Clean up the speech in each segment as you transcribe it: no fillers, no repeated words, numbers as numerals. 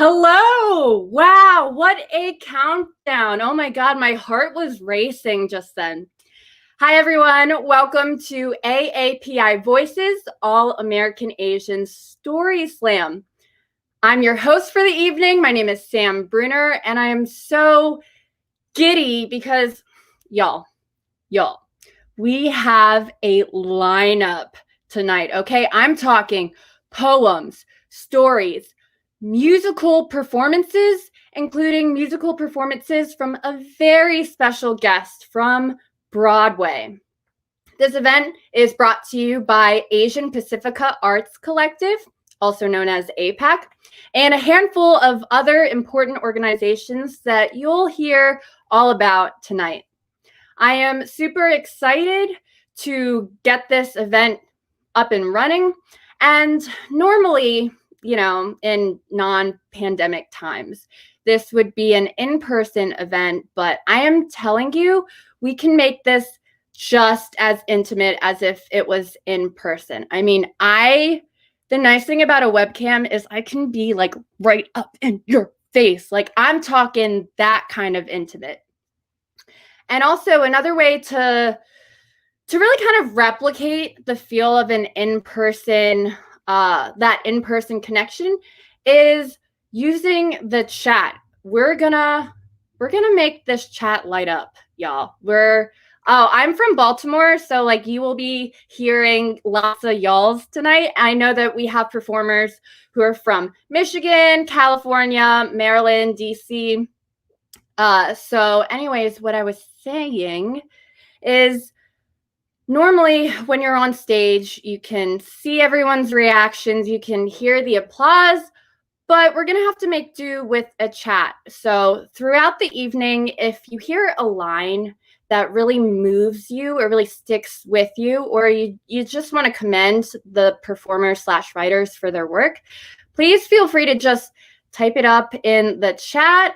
Hello! Wow, what a countdown. Oh my God, my heart was racing just then. Hi, everyone. Welcome to AAPI Voices, All American Asian Story Slam. I'm your host for the evening. My name is Sam Brunner, and I am so giddy because, y'all, we have a lineup tonight, okay? I'm talking poems, stories, musical performances, including musical performances from a very special guest from Broadway. This event is brought to you by Asian Pacifica Arts Collective, also known as APAC, and a handful of other important organizations that you'll hear all about tonight. I am super excited to get this event up and running. And normally, in non-pandemic times, this would be an in-person event, but I am telling you, we can make this just as intimate as if it was in person. I mean, the nice thing about a webcam is I can be like right up in your face. Like I'm talking that kind of intimate. And also another way to really kind of replicate the feel of an in-person that in-person connection is using the chat. We're gonna make this chat light up, y'all. I'm from Baltimore, so like you will be hearing lots of y'alls tonight. I know that we have performers who are from Michigan, California, Maryland, DC. So anyways, what I was saying is normally when you're on stage, you can see everyone's reactions, you can hear the applause, but we're gonna have to make do with a chat. So throughout the evening, if you hear a line that really moves you or really sticks with you, or you just want to commend the performers/writers for their work, please feel free to just type it up in the chat.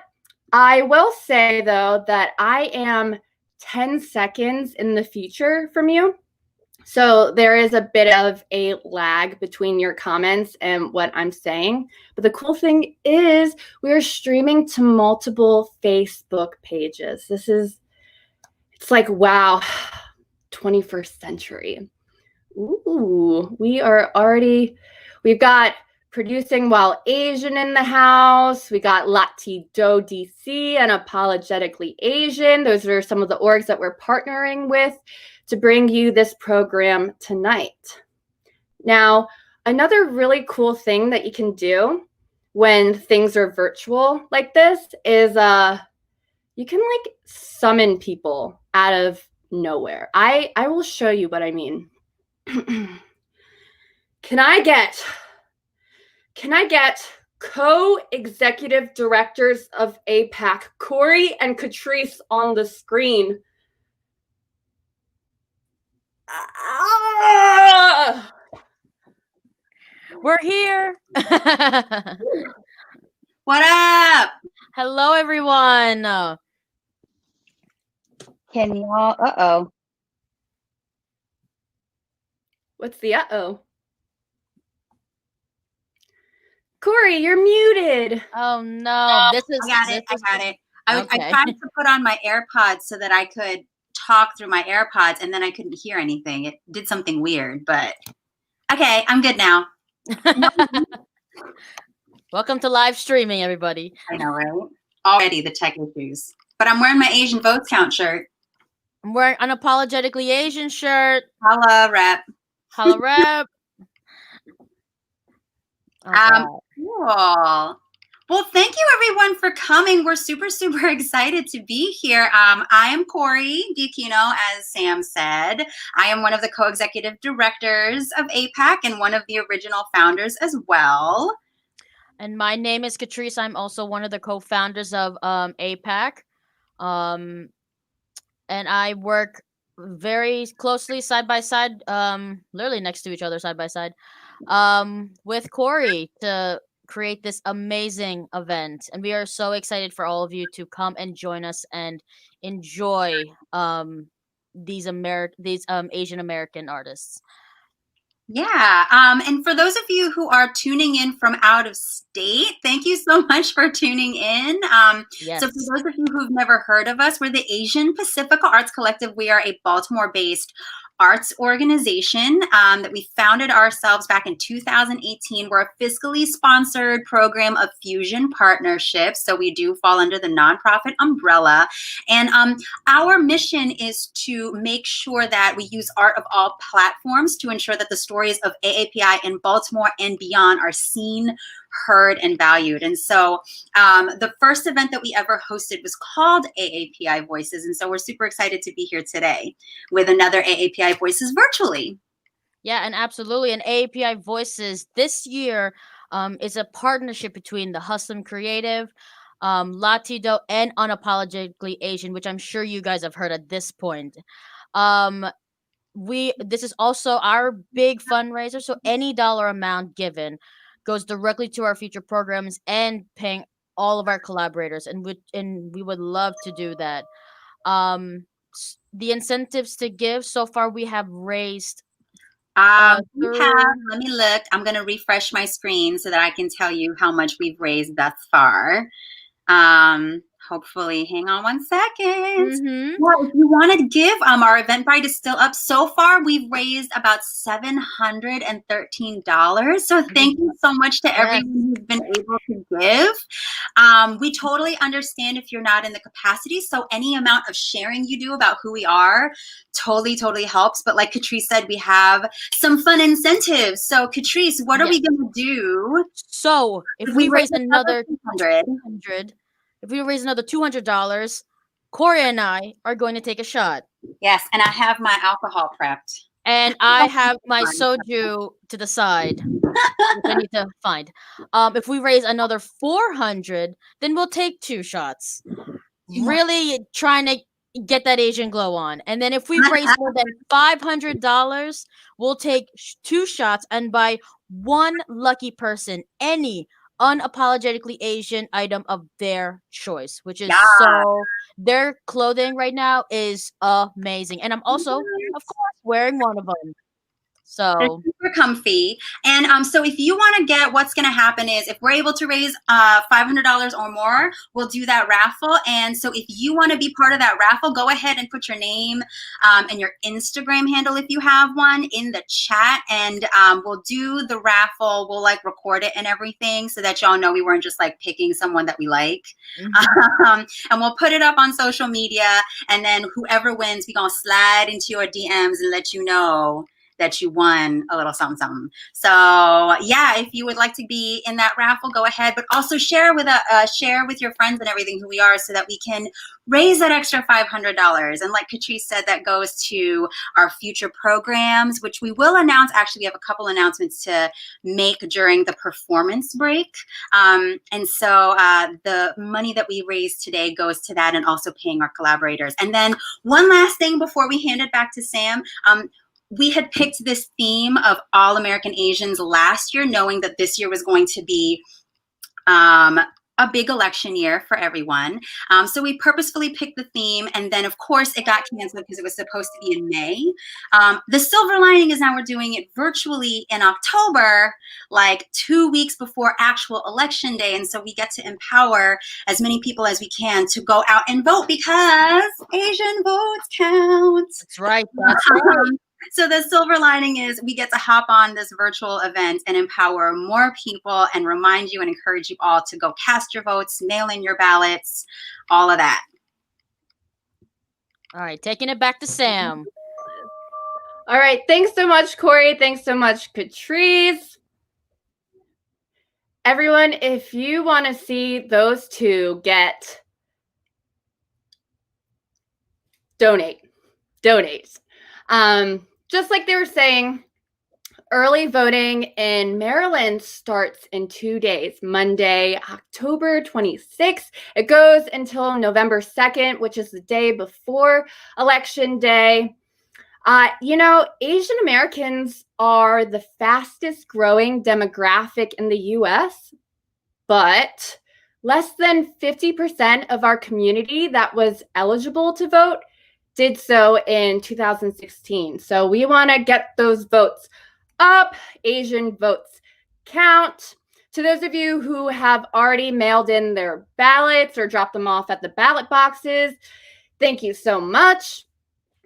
I will say, though, that I am 10 seconds in the future from you. So there is a bit of a lag between your comments and what I'm saying. But the cool thing is we are streaming to multiple Facebook pages. It's like, wow, 21st century. Ooh, we've got Producing While Asian in the house. We got Latido DC and Unapologetically Asian. Those are some of the orgs that we're partnering with to bring you this program tonight. Now, another really cool thing that you can do when things are virtual like this is you can like summon people out of nowhere. I will show you what I mean. Can I get co-executive directors of APAC, Corey and Catrice, on the screen? We're here. What up? Hello, everyone. Can y'all? What's the Corey, you're muted. Oh no! I got it. I tried to put on my AirPods so that I could talk through my AirPods, and then I couldn't hear anything. It did something weird, but okay, I'm good now. Welcome to live streaming, everybody. I know, right? Already the tech issues. But I'm wearing my Asian Votes Count shirt. I'm wearing Unapologetically Asian shirt. Holla, rep. Holla, rep. Cool. Well, thank you everyone for coming. We're super, super excited to be here. I am Corey Diakino, as Sam said. I am one of the co-executive directors of APAC and one of the original founders as well. And my name is Catrice. I'm also one of the co-founders of APAC. And I work very closely side by side, literally next to each other side by side, with Corey to create this amazing event. And we are so excited for all of you to come and join us and enjoy these Asian American artists. Yeah. And for those of you who are tuning in from out of state, thank you so much for tuning in. Yes. So for those of you who've never heard of us, we're the Asian Pacifica Arts Collective. We are a Baltimore-based arts organization that we founded ourselves back in 2018. We're a fiscally sponsored program of fusion partnerships. So we do fall under the nonprofit umbrella. And our mission is to make sure that we use art of all platforms to ensure that the stories of AAPI in Baltimore and beyond are seen, heard, and valued. And so the first event that we ever hosted was called AAPI Voices. And so we're super excited to be here today with another AAPI Voices virtually. Yeah, and absolutely. And AAPI Voices this year is a partnership between the Hustlin Creative, Latido, and Unapologetically Asian, which I'm sure you guys have heard at this point. This is also our big fundraiser, so any dollar amount given goes directly to our future programs and paying all of our collaborators, and we would love to do that. The incentives to give so far, we have raised Let me look. I'm going to refresh my screen so that I can tell you how much we've raised thus far. Hopefully, hang on one second. Well, if you want to give, our Eventbrite is still up. So far, we've raised about $713. So thank you so much to everyone who's been able to give. We totally understand if you're not in the capacity. So any amount of sharing you do about who we are totally helps. But like Catrice said, we have some fun incentives. So Catrice, what are we going to do? So if we raise another $200, if we raise another $200, Corey and I are going to take a shot. Yes, and I have my alcohol prepped. And I have my soju to the side, which I need to find. If we raise another $400, then we'll take 2 shots. Really trying to get that Asian glow on. And then if we raise more than $500, we'll take 2 shots and buy one lucky person any unapologetically Asian item of their choice, which is so their clothing right now is amazing. And I'm also, of course, wearing one of them. So they're super comfy. And so if you want to get, what's going to happen is if we're able to raise $500 or more, we'll do that raffle. And so if you want to be part of that raffle, go ahead and put your name and your Instagram handle if you have one in the chat, and we'll do the raffle. We'll like record it and everything so that y'all know we weren't just like picking someone that we like. And we'll put it up on social media, and then whoever wins, we're going to slide into your DMs and let you know that you won a little something. So yeah, if you would like to be in that raffle, go ahead, but also share with your friends and everything who we are so that we can raise that extra $500. And like Catrice said, that goes to our future programs, which we will announce. Actually, we have a couple announcements to make during the performance break. And so the money that we raised today goes to that, and also paying our collaborators. And then one last thing before we hand it back to Sam, we had picked this theme of All American Asians last year, knowing that this year was going to be a big election year for everyone. So we purposefully picked the theme, and then of course it got canceled because it was supposed to be in May. The silver lining is now we're doing it virtually in October, like 2 weeks before actual election day. And so we get to empower as many people as we can to go out and vote, because Asian votes count. That's right. That's right. So the silver lining is we get to hop on this virtual event and empower more people and remind you and encourage you all to go cast your votes, mail in your ballots, all of that. All right, taking it back to Sam. All right, thanks so much, Corey. Thanks so much, Catrice. Everyone, if you want to see those two get donate. Just like they were saying, early voting in Maryland starts in 2 days, Monday, October 26th. It goes until November 2nd, which is the day before Election Day. Asian Americans are the fastest growing demographic in the US, but less than 50% of our community that was eligible to vote did so in 2016. So we want to get those votes up. Asian votes count. To those of you who have already mailed in their ballots or dropped them off at the ballot boxes, thank you so much.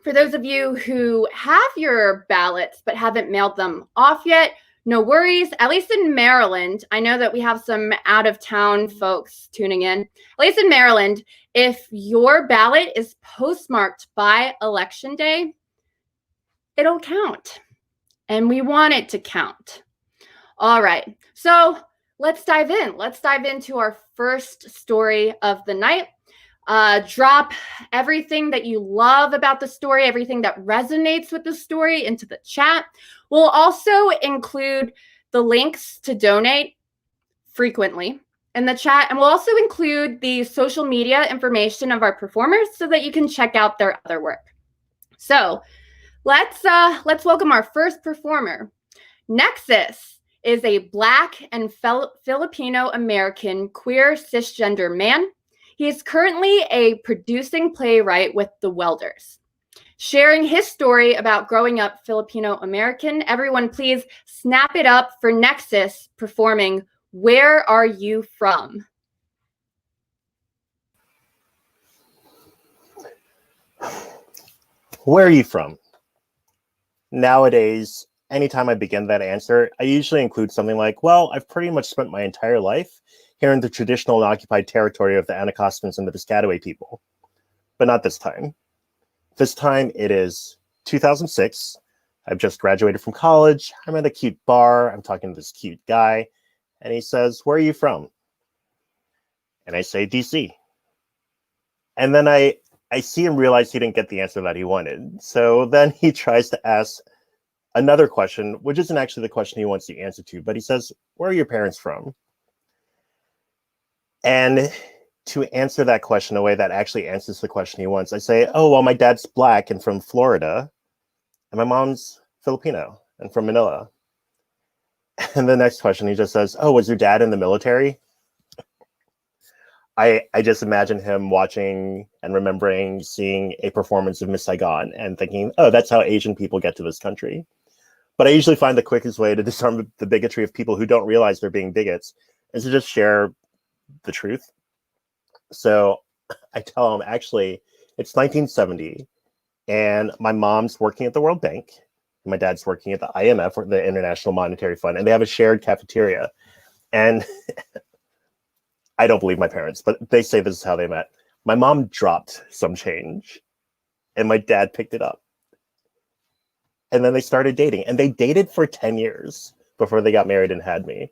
For those of you who have your ballots but haven't mailed them off yet, no worries. At least in Maryland, I know that we have some out-of-town folks tuning in. At least in Maryland, if your ballot is postmarked by Election Day, it'll count. And we want it to count. All right, so let's dive in. Let's dive into our first story of the night. Drop everything that you love about the story, everything that resonates with the story into the chat. We'll also include the links to donate frequently in the chat, and we'll also include the social media information of our performers so that you can check out their other work. So let's welcome our first performer. Nexus is a Black and Filipino-American queer cisgender man. He is currently a producing playwright with The Welders. Sharing his story about growing up Filipino-American, everyone please snap it up for Nexus performing Where Are You From? Where are you from? Nowadays, anytime I begin that answer, I usually include something like, well, I've pretty much spent my entire life here in the traditional and occupied territory of the Anacostans and the Piscataway people. But not this time. This time it is 2006. I've just graduated from college. I'm at a cute bar. I'm talking to this cute guy. And he says, where are you from? And I say, DC. And then I see him realize he didn't get the answer that he wanted. So then he tries to ask another question, which isn't actually the question he wants the answer to, but he says, where are your parents from? And to answer that question in a way that actually answers the question he wants, I say, oh, well, my dad's Black and from Florida, and my mom's Filipino and from Manila. And the next question, he just says, oh, was your dad in the military? I just imagine him watching and remembering seeing a performance of Miss Saigon and thinking, oh, that's how Asian people get to this country. But I usually find the quickest way to disarm the bigotry of people who don't realize they're being bigots is to just share the truth. So I tell him, actually, it's 1970, and my mom's working at the World Bank, and my dad's working at the IMF, or the International Monetary Fund, and they have a shared cafeteria. And I don't believe my parents, but they say this is how they met. My mom dropped some change, and my dad picked it up. And then they started dating, and they dated for 10 years before they got married and had me.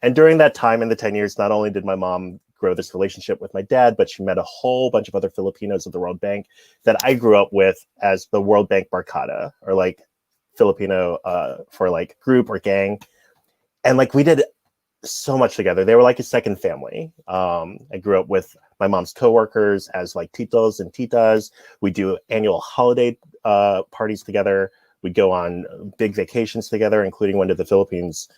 And during that time, in the 10 years, not only did my mom grow this relationship with my dad, but she met a whole bunch of other Filipinos at the World Bank that I grew up with as the World Bank Barkada, or like Filipino for like group or gang. And like we did so much together. They were like a second family. I grew up with my mom's coworkers as like titos and titas. We do annual holiday parties together. We go on big vacations together, including one to the Philippines.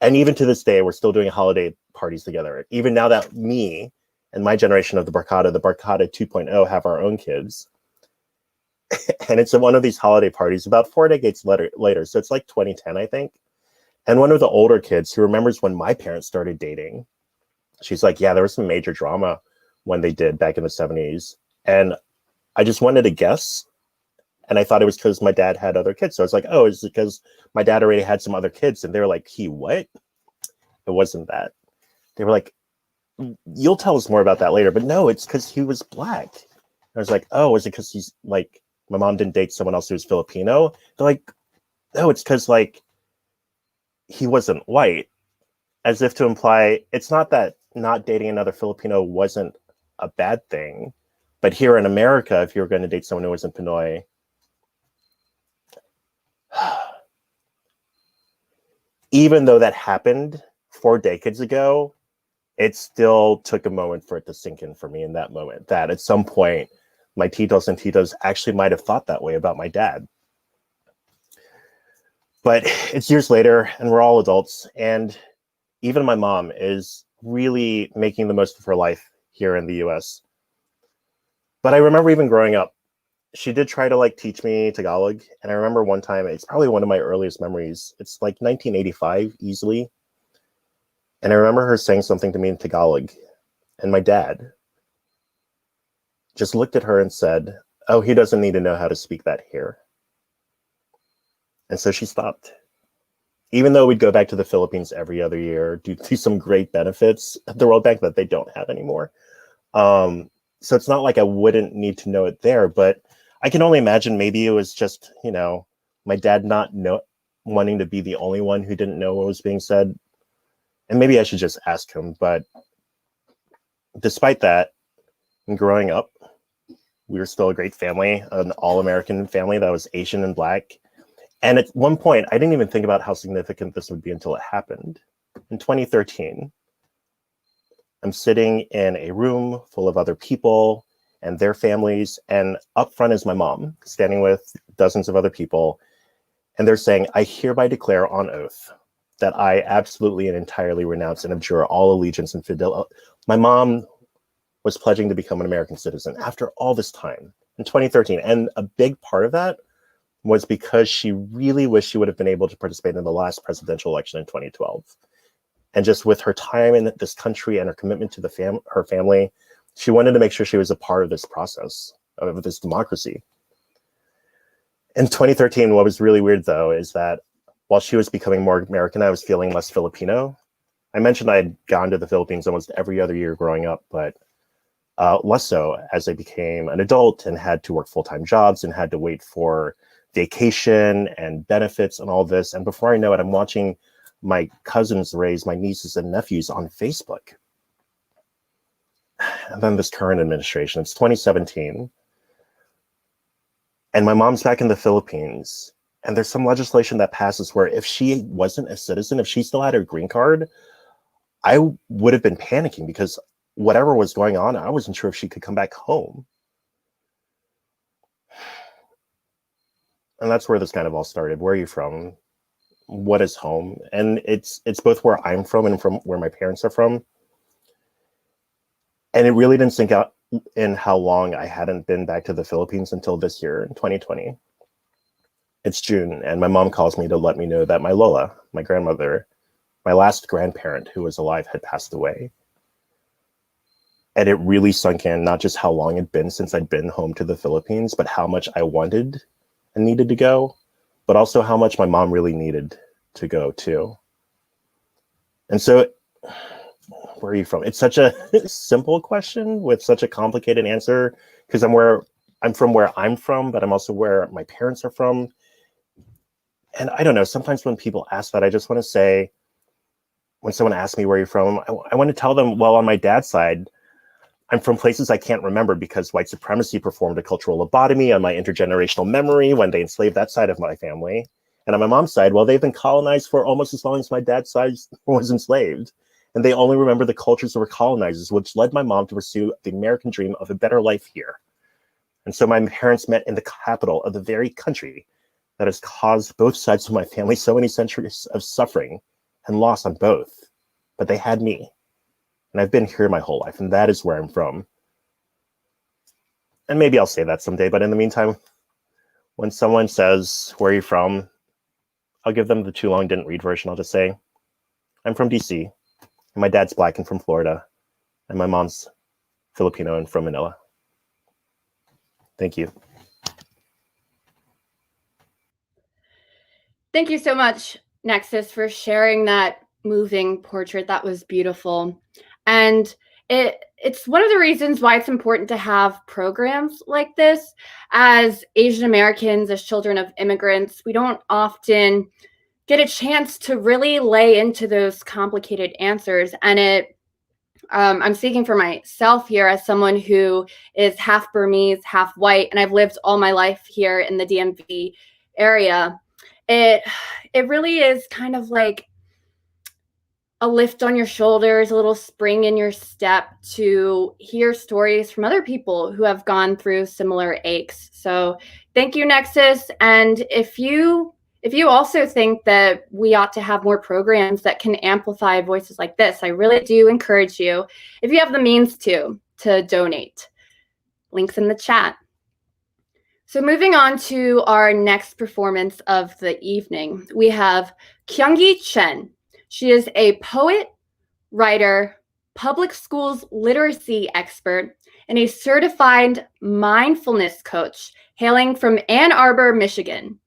And even to this day, we're still doing holiday parties together. Even now that me and my generation of the Barkada 2.0, have our own kids. And it's one of these holiday parties about 4 decades later. So it's like 2010, I think. And one of the older kids who remembers when my parents started dating, she's like, yeah, there was some major drama when they did back in the 70s. And I just wanted to guess. And I thought it was because my dad had other kids. So I was like, oh, is it because my dad already had some other kids? And they were like, he what? It wasn't that. They were like, you'll tell us more about that later. But no, it's because he was Black. And I was like, oh, is it because he's like, my mom didn't date someone else who was Filipino? They're like, no, it's because like, he wasn't white. As if to imply, it's not that not dating another Filipino wasn't a bad thing. But here in America, if you were going to date someone who wasn't Pinoy, even though that happened 4 decades ago, it still took a moment for it to sink in for me in that moment, that at some point, my titos and titas actually might have thought that way about my dad. But it's years later, and we're all adults, and even my mom is really making the most of her life here in the US. But I remember even growing up, she did try to like teach me Tagalog. And I remember one time, it's probably one of my earliest memories. It's like 1985 easily. And I remember her saying something to me in Tagalog. And my dad just looked at her and said, "Oh, he doesn't need to know how to speak that here." And so she stopped. Even though we'd go back to the Philippines every other year due to some great benefits at the World Bank that they don't have anymore. So it's not like I wouldn't need to know it there, but I can only imagine maybe it was just, my dad not wanting to be the only one who didn't know what was being said. And maybe I should just ask him. But despite that, growing up, we were still a great family, an all-American family that was Asian and Black. And at one point, I didn't even think about how significant this would be until it happened. In 2013, I'm sitting in a room full of other people and their families, and up front is my mom, standing with dozens of other people, and they're saying, "I hereby declare on oath that I absolutely and entirely renounce and abjure all allegiance and fidelity." My mom was pledging to become an American citizen after all this time in 2013, and a big part of that was because she really wished she would have been able to participate in the last presidential election in 2012. And just with her time in this country and her commitment to her family, she wanted to make sure she was a part of this process, of this democracy. In 2013, what was really weird, though, is that while she was becoming more American, I was feeling less Filipino. I mentioned I had gone to the Philippines almost every other year growing up, but less so as I became an adult and had to work full-time jobs and had to wait for vacation and benefits and all this. And before I know it, I'm watching my cousins raise my nieces and nephews on Facebook. And then this current administration, it's 2017. And my mom's back in the Philippines. And there's some legislation that passes where if she wasn't a citizen, if she still had her green card, I would have been panicking because whatever was going on, I wasn't sure if she could come back home. And that's where this kind of all started. Where are you from? What is home? And it's both where I'm from and from where my parents are from. And it really didn't sink out in how long I hadn't been back to the Philippines until this year in 2020. It's June, and my mom calls me to let me know that my Lola, my grandmother, my last grandparent who was alive, had passed away. And it really sunk in, not just how long it'd been since I'd been home to the Philippines, but how much I wanted and needed to go, but also how much my mom really needed to go too. And so, where are you from? It's such a simple question with such a complicated answer, because I'm from where I'm from, but I'm also where my parents are from. And I don't know, sometimes when people ask that, I just want to say, when someone asks me where you're from, I want to tell them, well, on my dad's side, I'm from places I can't remember because white supremacy performed a cultural lobotomy on my intergenerational memory when they enslaved that side of my family. And on my mom's side, well, they've been colonized for almost as long as my dad's side was enslaved. And they only remember the cultures that were colonizers, which led my mom to pursue the American dream of a better life here. And so my parents met in the capital of the very country that has caused both sides of my family so many centuries of suffering and loss on both. But they had me. And I've been here my whole life, and that is where I'm from. And maybe I'll say that someday, but in the meantime, when someone says, where are you from? I'll give them the too long didn't read version. I'll just say, I'm from DC, and my dad's Black and from Florida, and my mom's Filipino and from Manila. Thank you. Thank you so much, Nexus, for sharing that moving portrait. That was beautiful. And it's one of the reasons why it's important to have programs like this. As Asian Americans, as children of immigrants, we don't often get a chance to really lay into those complicated answers. And I'm speaking for myself here as someone who is half Burmese, half white, and I've lived all my life here in the DMV area. It really is kind of like a lift on your shoulders, a little spring in your step to hear stories from other people who have gone through similar aches. So thank you, Nexus. And if you also think that we ought to have more programs that can amplify voices like this, I really do encourage you, if you have the means to donate. Links in the chat. So moving on to our next performance of the evening, we have Kyunghee Chen. She is a poet, writer, public schools literacy expert, and a certified mindfulness coach hailing from Ann Arbor, Michigan.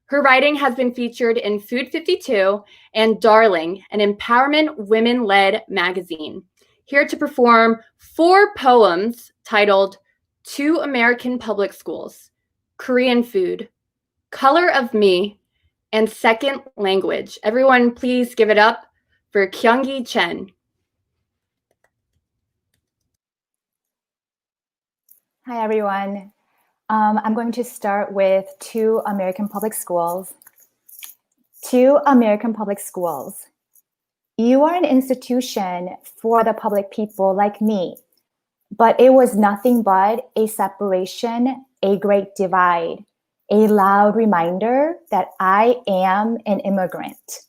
Her writing has been featured in Food 52 and Darling, an empowerment women-led magazine. Here to perform 4 poems titled To American Public Schools, Korean Food, Color of Me, and Second Language. Everyone, please give it up for Kyunghee Chen. Hi, everyone. I'm going to start with To American Public Schools. To American Public Schools. You are an institution for the public people like me, but it was nothing but a separation, a great divide, a loud reminder that I am an immigrant,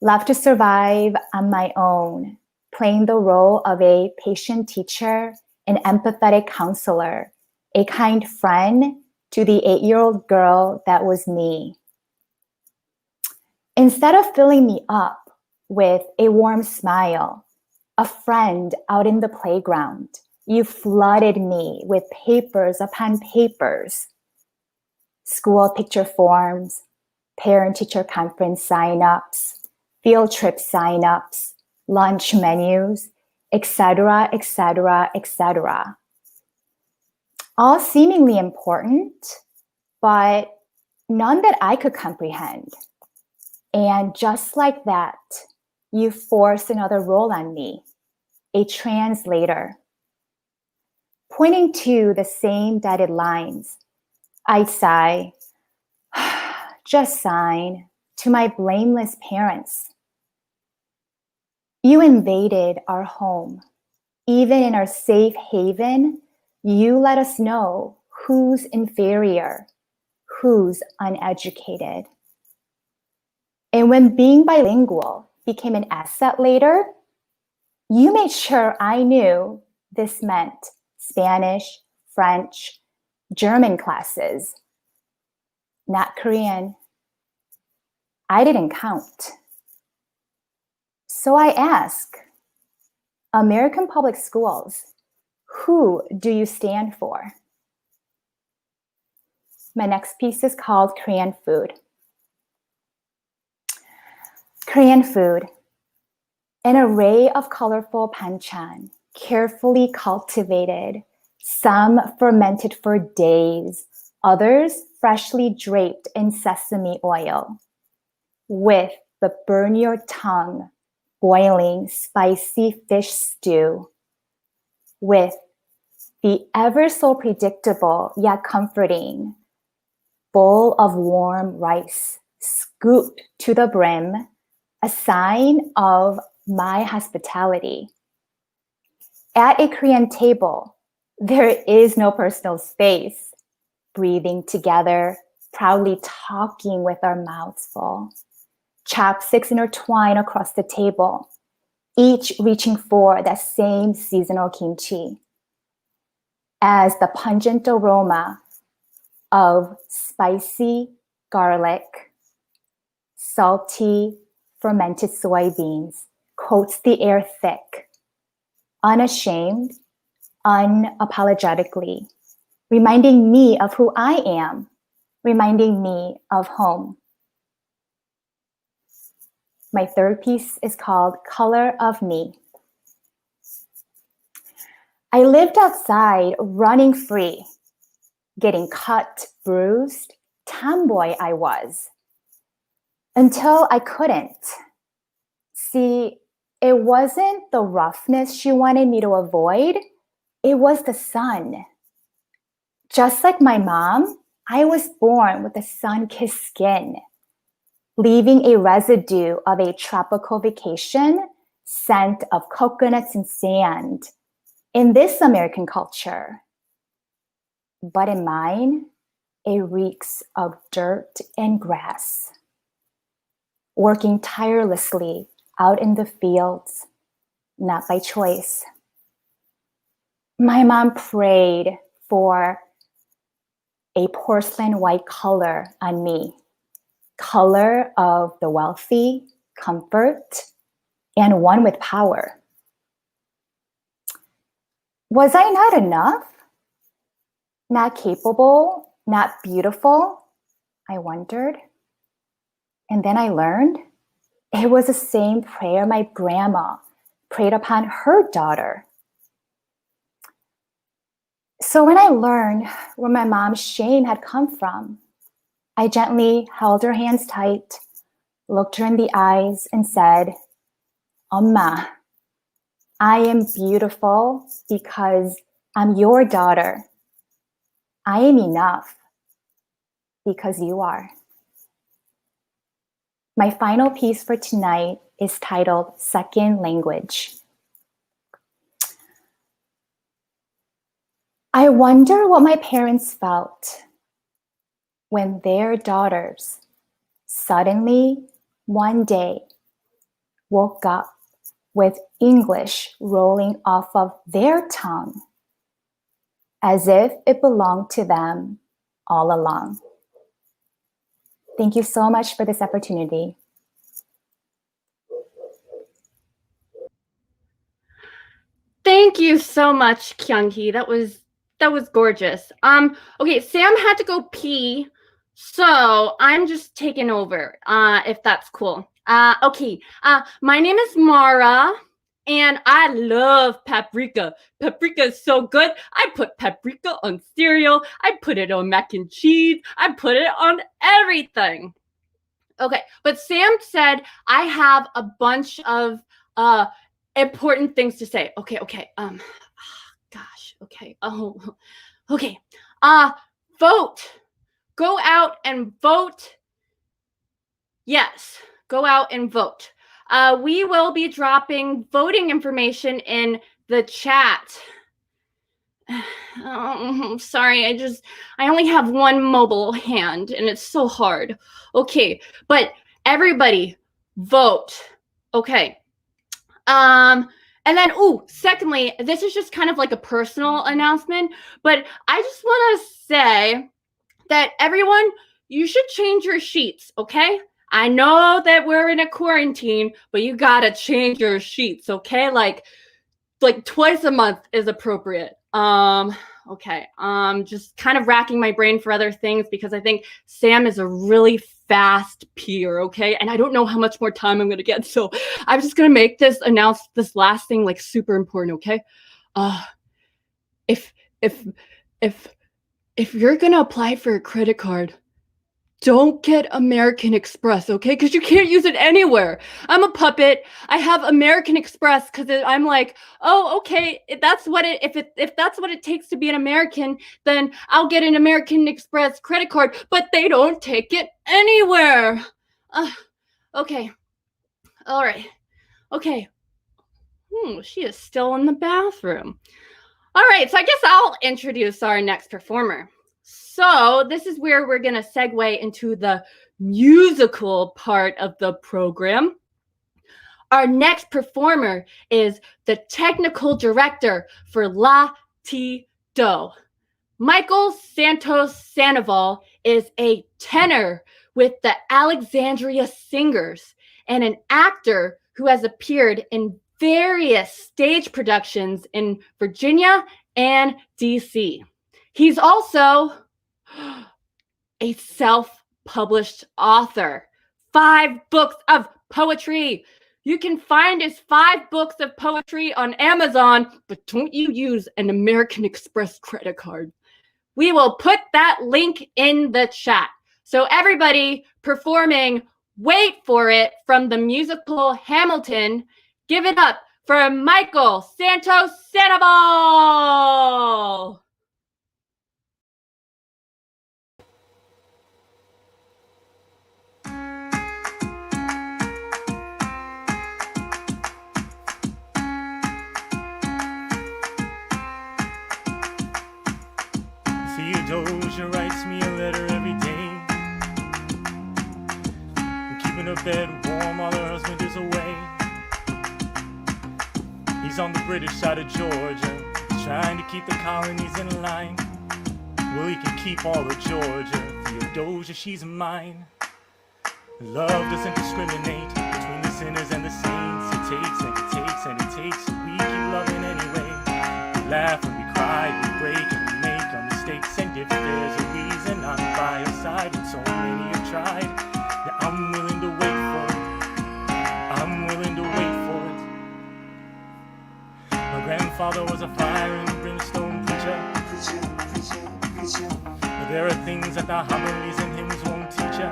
left to survive on my own, playing the role of a patient teacher, an empathetic counselor, a kind friend to the 8-year-old girl that was me. Instead of filling me up with a warm smile, a friend out in the playground, you flooded me with papers upon papers, school picture forms, parent-teacher conference sign-ups, field trip sign-ups, lunch menus, etc., etc., etc. All seemingly important, but none that I could comprehend. And just like that, you forced another role on me, a translator. Pointing to the same dotted lines, I'd sigh, just sign to my blameless parents. You invaded our home. Even in our safe haven, you let us know who's inferior, who's uneducated. And when being bilingual became an asset later, you made sure I knew this meant Spanish, French, German classes, not Korean. I didn't count. So I ask, American public schools, who do you stand for? My next piece is called Korean Food. Korean food, an array of colorful banchan, carefully cultivated, some fermented for days, others freshly draped in sesame oil, with the burn your tongue, boiling spicy fish stew, with the ever so predictable yet comforting bowl of warm rice, scooped to the brim, a sign of my hospitality. At a Korean table, there is no personal space, breathing together, proudly talking with our mouths full. Chopsticks intertwine across the table, each reaching for that same seasonal kimchi. As the pungent aroma of spicy garlic, salty, fermented soybeans coats the air thick, unashamed, unapologetically, reminding me of who I am, reminding me of home. My third piece is called Color of Me. I lived outside, running free, getting cut, bruised, tomboy I was, until I couldn't. See, it wasn't the roughness she wanted me to avoid, it was the sun. Just like my mom, I was born with a sun-kissed skin, leaving a residue of a tropical vacation, scent of coconuts and sand in this American culture. But in mine, it reeks of dirt and grass. Working tirelessly out in the fields, not by choice. My mom prayed for a porcelain white color on me, color of the wealthy, comfort, and one with power. Was I not enough? Not capable? Not beautiful? I wondered. And then I learned it was the same prayer my grandma prayed upon her daughter. So when I learned where my mom's shame had come from, I gently held her hands tight, looked her in the eyes, and said, Amma, I am beautiful because I'm your daughter. I am enough because you are. My final piece for tonight is titled Second Language. I wonder what my parents felt when their daughters suddenly one day woke up with English rolling off of their tongue as if it belonged to them all along. Thank you so much for this opportunity. Thank you so much, Kyunghee. That was gorgeous. Okay, Sam had to go pee, so I'm just taking over, if that's cool. Okay, my name is Mara, and I love paprika. Paprika is so good. I put paprika on cereal. I put it on mac and cheese. I put it on everything. Okay, but Sam said I have a bunch of important things to say. Okay. Gosh. Okay. Oh, okay. Vote. Go out and vote. Yes, go out and vote. We will be dropping voting information in the chat. Oh, sorry, I only have one mobile hand and it's so hard. Okay, but everybody vote. Okay. And then, secondly, this is just kind of like a personal announcement, but I just want to say that everyone, you should change your sheets, okay? I know that we're in a quarantine, but you gotta change your sheets, okay? Like twice a month is appropriate. Okay. Just kind of racking my brain for other things because I think Sam is a really fast peer, okay? And I don't know how much more time I'm gonna get, so I'm just gonna announce this last thing like super important, okay? If you're gonna apply for a credit card, don't get American Express, okay? Because you can't use it anywhere. I'm a puppet. I have American Express because I'm like, oh, okay. If that's what it takes to be an American, then I'll get an American Express credit card. But they don't take it anywhere. Okay. All right. Okay. She is still in the bathroom. All right. So I guess I'll introduce our next performer. So this is where we're going to segue into the musical part of the program. Our next performer is the technical director for La Ti Do. Michael Santos Sanoval is a tenor with the Alexandria Singers and an actor who has appeared in various stage productions in Virginia and DC. He's also a self-published author. 5 books of poetry. You can find his 5 books of poetry on Amazon, but don't you use an American Express credit card. We will put that link in the chat. So everybody performing Wait for It from the musical Hamilton, give it up for Michael Santos Sanoval. Theodosia writes me a letter every day, keeping her bed warm while her husband is away. He's on the British side of Georgia, trying to keep the colonies in line. Well, he can keep all of Georgia. Theodosia, she's mine. Love doesn't discriminate between the sinners and the saints. It takes and it takes and it takes, and we keep loving anyway. We laugh and we cry, we break and we make our mistakes. And if there's a reason, I'm by your side. And so many have tried, yeah, I'm willing to wait for it. I'm willing to wait for it. My grandfather was a fire and brimstone preacher. But there are things that the homilies and hymns won't teach ya.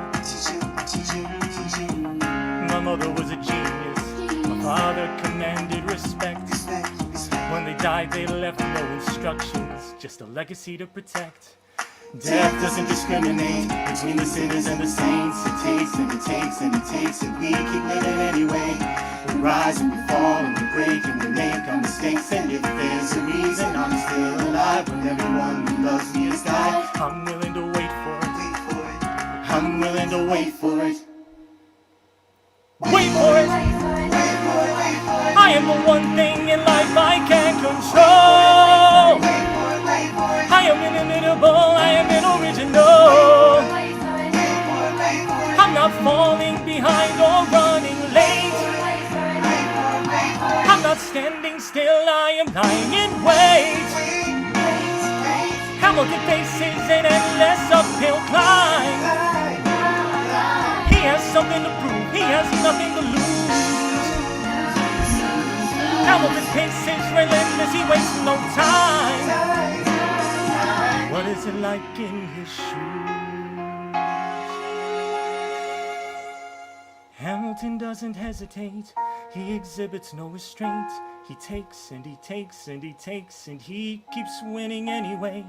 My mother was a genius. My father commanded respect. When they died, they left no instructions, just a legacy to protect. Death doesn't discriminate between the sinners and the saints. It takes and it takes and it takes, and we keep living anyway. We rise and we fall and we break and we make our mistakes. And if there's a reason I'm still alive, when everyone who loves me has died, I'm willing to wait for it. I'm willing to wait for it. Wait for it. I am the one thing in life I can't control. I am inimitable, I am inoriginal. I'm not falling behind or running late. I'm not standing still, I am lying in wait. Hamilton faces an endless uphill climb. He has something to prove, he has nothing to lose. Hamilton's pace is relentless, he wastes no time. What is it like in his shoes? Hamilton doesn't hesitate, he exhibits no restraint. He takes and he takes and he takes and he keeps winning anyway.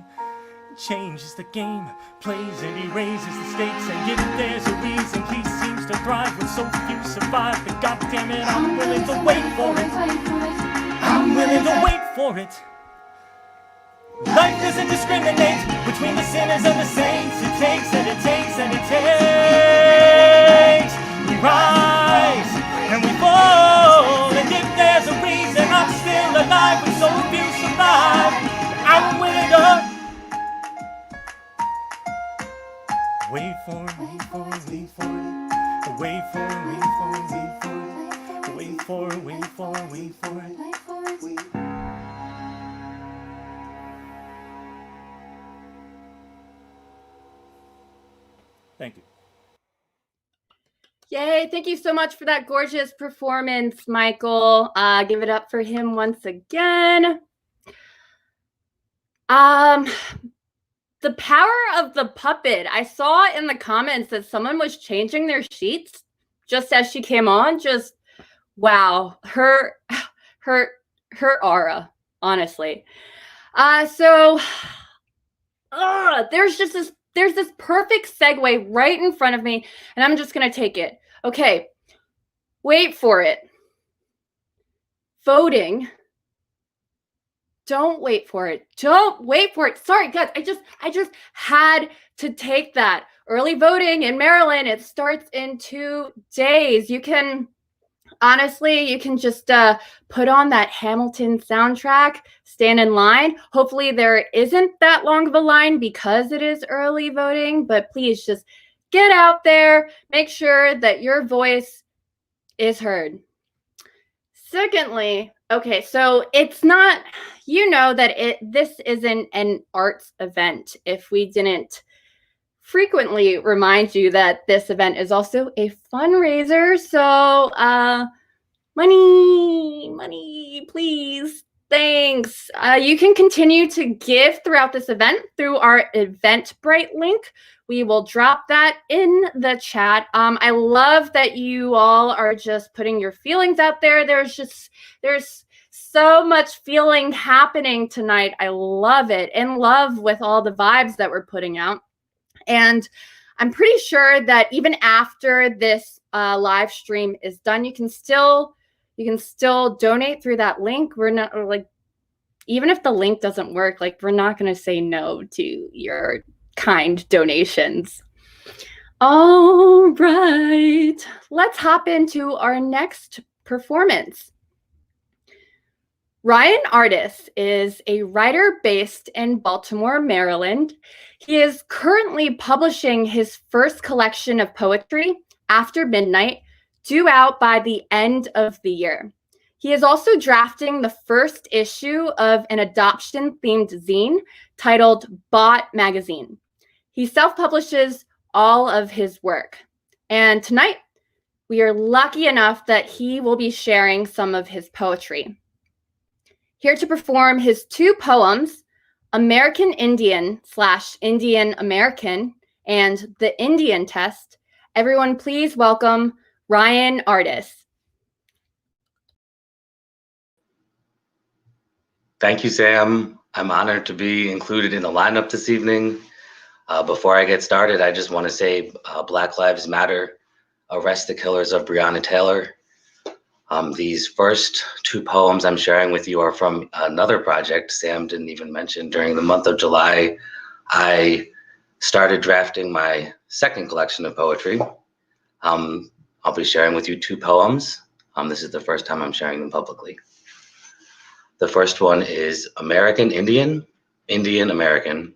Changes the game, plays and he raises the stakes. And if there's a reason he seems to thrive when so few survive, but goddammit, I'm willing to wait for it. I'm willing to wait for it. Life doesn't discriminate between the sinners and the saints. It takes and it takes and it takes. We rise and we fall, and if there's a reason I'm still alive when so few survive, I'm willing to wait for it, wait for it, wait for it, wait for it, wait for it, wait for it, wait for it, wait for it, wait for it. Thank you. Yay, thank you so much for that gorgeous performance, Michael. Give it up for him once again. The power of the puppet. I saw in the comments that someone was changing their sheets just as she came on. Just wow, her aura, honestly. There's this perfect segue right in front of me, and I'm just gonna take it. Okay, wait for it. Voting. Don't wait for it. Don't wait for it. Sorry, guys. I just had to take that. Early voting in Maryland, it starts in 2 days. You can just put on that Hamilton soundtrack, stand in line. Hopefully there isn't that long of a line because it is early voting, but please just get out there, make sure that your voice is heard. Secondly, okay, so it's not, that this isn't an arts event if we didn't frequently remind you that this event is also a fundraiser. So money, please. Thanks. You can continue to give throughout this event through our Eventbrite link. We will drop that in the chat. I love that you all are just putting your feelings out there. There's so much feeling happening tonight. I love it. In love with all the vibes that we're putting out. And I'm pretty sure that even after this live stream is done, you can still donate through that link. We're not even if the link doesn't work, we're not going to say no to your kind donations. All right, let's hop into our next performance. Ryan Ardis is a writer based in Baltimore, Maryland. He is currently publishing his first collection of poetry, After Midnight, due out by the end of the year. He is also drafting the first issue of an adoption-themed zine titled Bot Magazine. He self-publishes all of his work. And tonight, we are lucky enough that he will be sharing some of his poetry. Here to perform his two poems, American Indian / Indian American and The Indian Test, everyone please welcome Ryan Ardis. Thank you, Sam. I'm honored to be included in the lineup this evening. Before I get started, I just want to say Black Lives Matter, arrest the killers of Breonna Taylor. These first two poems I'm sharing with you are from another project Sam didn't even mention. During the month of July, I started drafting my second collection of poetry. I'll be sharing with you two poems. This is the first time I'm sharing them publicly. The first one is American Indian, Indian American.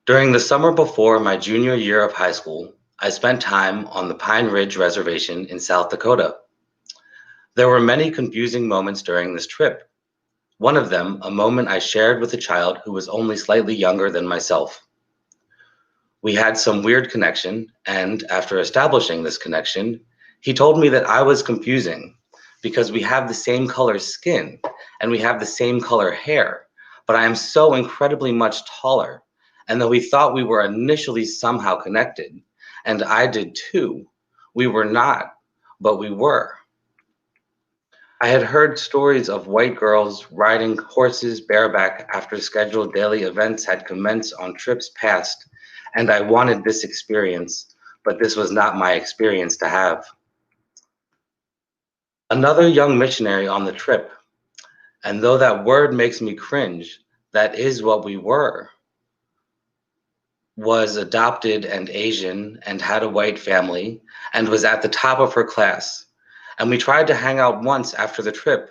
During the summer before my junior year of high school, I spent time on the Pine Ridge Reservation in South Dakota. There were many confusing moments during this trip. One of them, a moment I shared with a child who was only slightly younger than myself. We had some weird connection, and after establishing this connection, he told me that I was confusing because we have the same color skin and we have the same color hair, but I am so incredibly much taller. And though we thought we were initially somehow connected, and I did too, we were not, but we were. I had heard stories of white girls riding horses bareback after scheduled daily events had commenced on trips past, and I wanted this experience, but this was not my experience to have. Another young missionary on the trip, and though that word makes me cringe, that is what we were, was adopted and Asian and had a white family and was at the top of her class. And we tried to hang out once after the trip,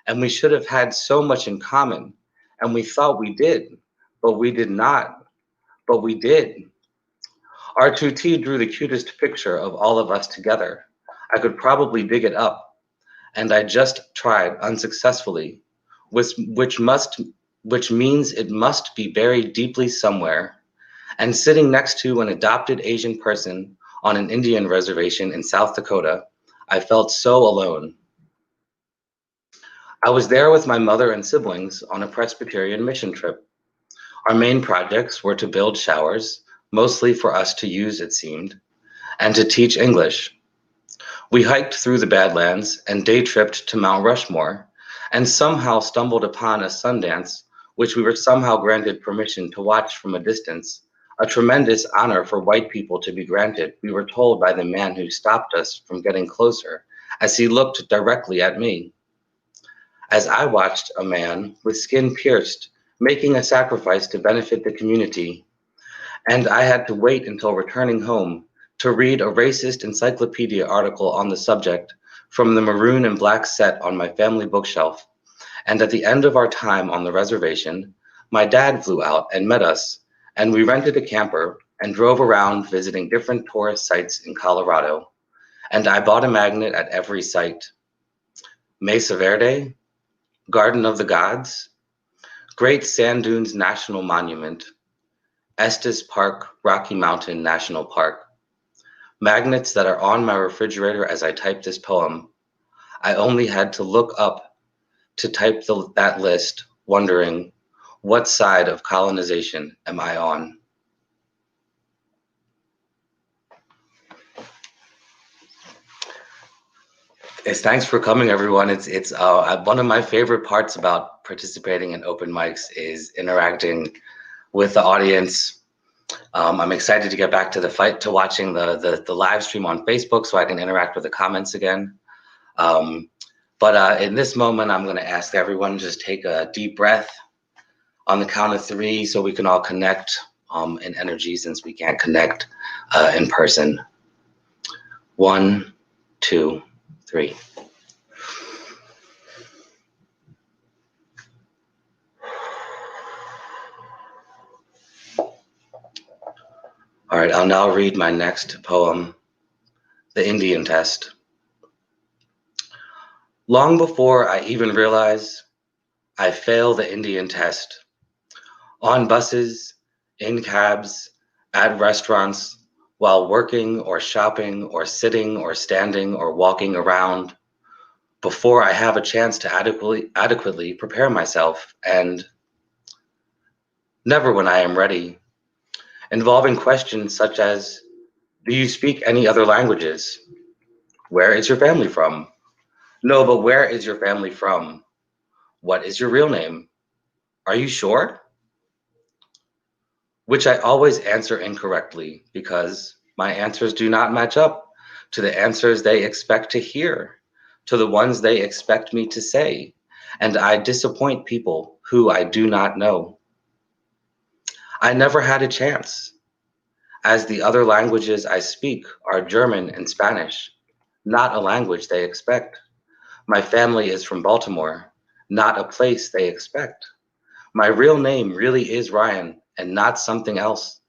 and we should have had so much in common. And we thought we did, but we did not, but we did. Our tutti drew the cutest picture of all of us together. I could probably dig it up, and I just tried unsuccessfully, which means it must be buried deeply somewhere. And sitting next to an adopted Asian person on an Indian reservation in South Dakota, I felt so alone. I was there with my mother and siblings on a Presbyterian mission trip. Our main projects were to build showers, mostly for us to use, it seemed, and to teach English. We hiked through the Badlands and day tripped to Mount Rushmore, and somehow stumbled upon a Sundance, which we were somehow granted permission to watch from a distance. A tremendous honor for white people to be granted, we were told by the man who stopped us from getting closer, as he looked directly at me. As I watched a man with skin pierced, making a sacrifice to benefit the community, and I had to wait until returning home to read a racist encyclopedia article on the subject from the maroon and black set on my family bookshelf. And at the end of our time on the reservation, my dad flew out and met us, and we rented a camper and drove around visiting different tourist sites in Colorado. And I bought a magnet at every site. Mesa Verde, Garden of the Gods, Great Sand Dunes National Monument, Estes Park, Rocky Mountain National Park. Magnets that are on my refrigerator as I type this poem. I only had to look up to type that list, wondering, what side of colonization am I on? Thanks for coming, everyone. It's one of my favorite parts about participating in open mics is interacting with the audience. I'm excited to get back to watching the live stream on Facebook so I can interact with the comments again. But in this moment, I'm going to ask everyone to just take a deep breath on the count of 3 so we can all connect in energy since we can't connect in person. 1, 2, 3. right, I'll now read my next poem, The Indian Test. Long before I even realize I fail the Indian test. On buses, in cabs, at restaurants, while working or shopping or sitting or standing or walking around, before I have a chance to adequately prepare myself, and never when I am ready, involving questions such as, do you speak any other languages? Where is your family from? No, but where is your family from? What is your real name? Are you sure? Which I always answer incorrectly because my answers do not match up to the answers they expect to hear, to the ones they expect me to say, and I disappoint people who I do not know. I never had a chance, as the other languages I speak are German and Spanish, not a language they expect. My family is from Baltimore, not a place they expect. My real name really is Ryan and not something else.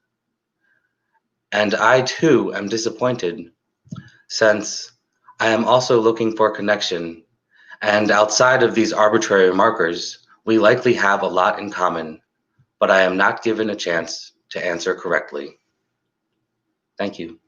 And I too am disappointed, since I am also looking for connection, and outside of these arbitrary markers, we likely have a lot in common, but I am not given a chance to answer correctly. Thank you.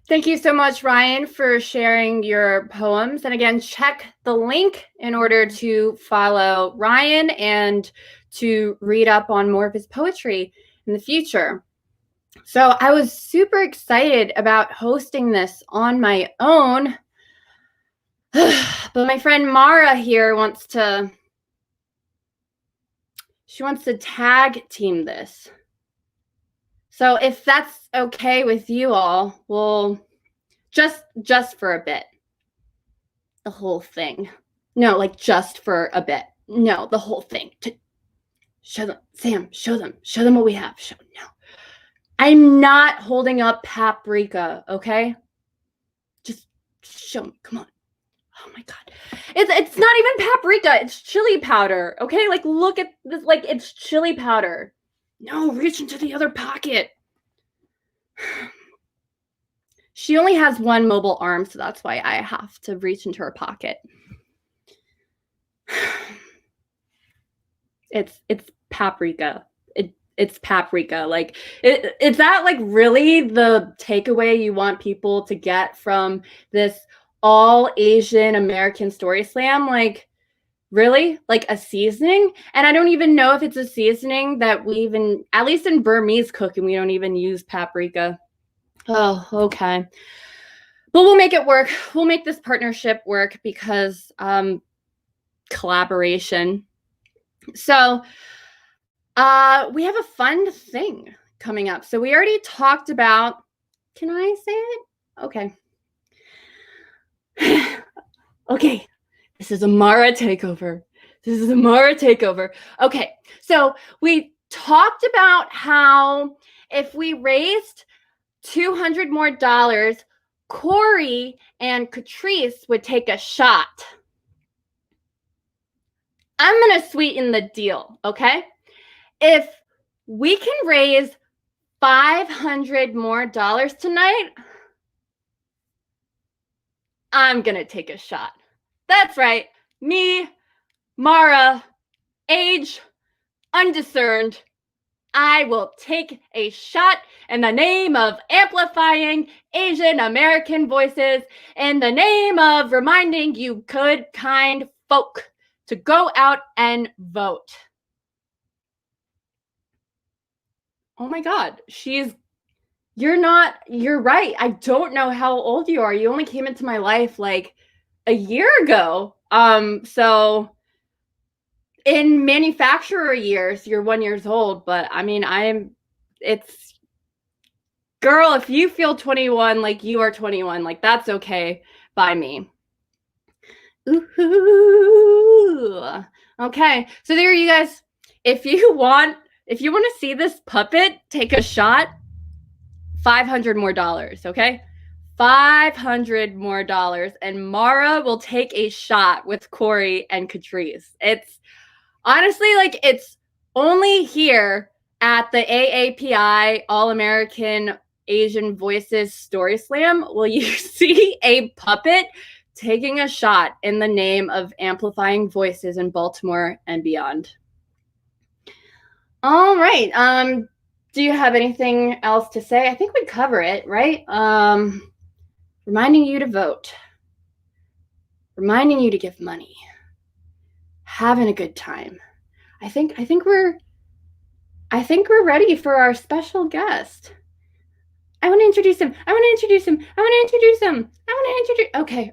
Thank you so much, Ryan, for sharing your poems. And again, check the link in order to follow Ryan and to read up on more of his poetry in the future. So I was super excited about hosting this on my own, but my friend Mara here wants to tag team this. So if that's okay with you all, we'll just for a bit. The whole thing. No, like just for a bit. No, the whole thing. Show them, Sam, show them what we have. No. I'm not holding up paprika, okay? Just show me, come on. Oh my God. It's not even paprika, it's chili powder, okay? Like look at this, like it's chili powder. No, reach into the other pocket. She only has one mobile arm, so that's why I have to reach into her pocket. It's paprika. It's paprika. Like, is that like really the takeaway you want people to get from this all Asian American story slam? Like, really? Like a seasoning? And I don't even know if it's a seasoning that we even, at least in Burmese cooking, we don't even use paprika. Oh, okay. But we'll make it work. We'll make this partnership work because collaboration. So we have a fun thing coming up. So we already talked about, can I say it? Okay. Okay. This is a Mara takeover. Okay. So we talked about how if we raised $200 more, Corey and Catrice would take a shot. I'm going to sweeten the deal, okay? If we can raise $500 more tonight, I'm going to take a shot. That's right. Me, Mara, age undiscerned. I will take a shot in the name of amplifying Asian American voices, in the name of reminding you good, kind folk to go out and vote. Oh my God, you're right. I don't know how old you are. You only came into my life like a year ago. So in manufacturer years, you're 1 year old, but I mean, girl, if you feel 21, like you are 21, like that's okay by me. Ooh. Okay, so there you guys. If you want to see this puppet take a shot, $500 more, okay? $500 more, and Mara will take a shot with Corey and Catrice. honestly, like, it's only here at the AAPI All-American Asian Voices Story Slam will you see a puppet taking a shot in the name of amplifying voices in Baltimore and beyond. All right. Do you have anything else to say? I think we cover it, right? Reminding you to vote. Reminding you to give money. Having a good time. I think we're ready for our special guest. I want to introduce him. Okay.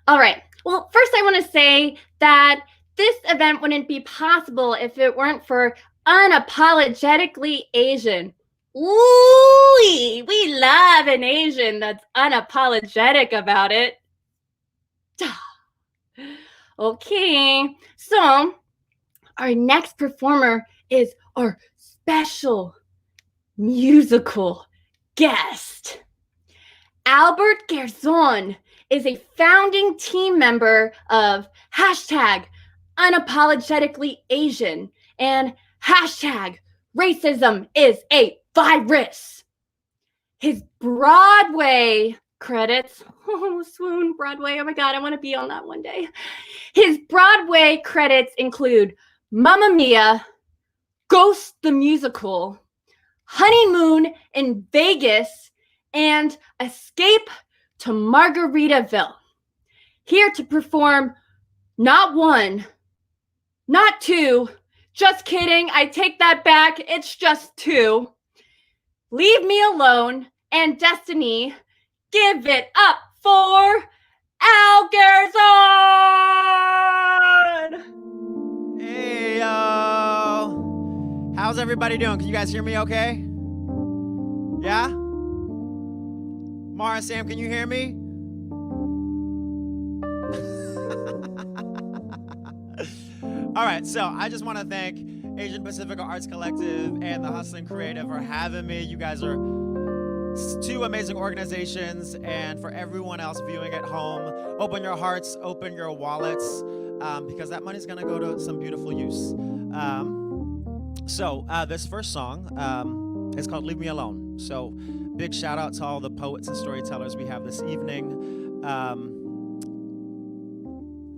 All right. Well, first I want to say that this event wouldn't be possible if it weren't for Unapologetically Asian. Ooh, we love an Asian that's unapologetic about it. Okay, so our next performer is our special musical guest. Albert Guerzon is a founding team member of #Unapologetically Asian and #Racism is a virus. His Broadway credits, swoon, Broadway, oh my God, I want to be on that one day. His Broadway credits include Mamma Mia, Ghost the Musical, Honeymoon in Vegas, and Escape to Margaritaville. Here to perform not one, not two, just kidding, I take that back, it's just two. Leave Me Alone and Destiny. Give it up for Al Garzon! Hey, yo! How's everybody doing? Can you guys hear me okay? Yeah? Mara, Sam, can you hear me? All right, so I just want to thank Asian Pacifica Arts Collective and the Hustling Creative for having me. You guys are two amazing organizations, and for everyone else viewing at home, open your hearts, open your wallets, because that money's gonna go to some beautiful use. So this first song is called Leave Me Alone. So big shout out to all the poets and storytellers we have this evening.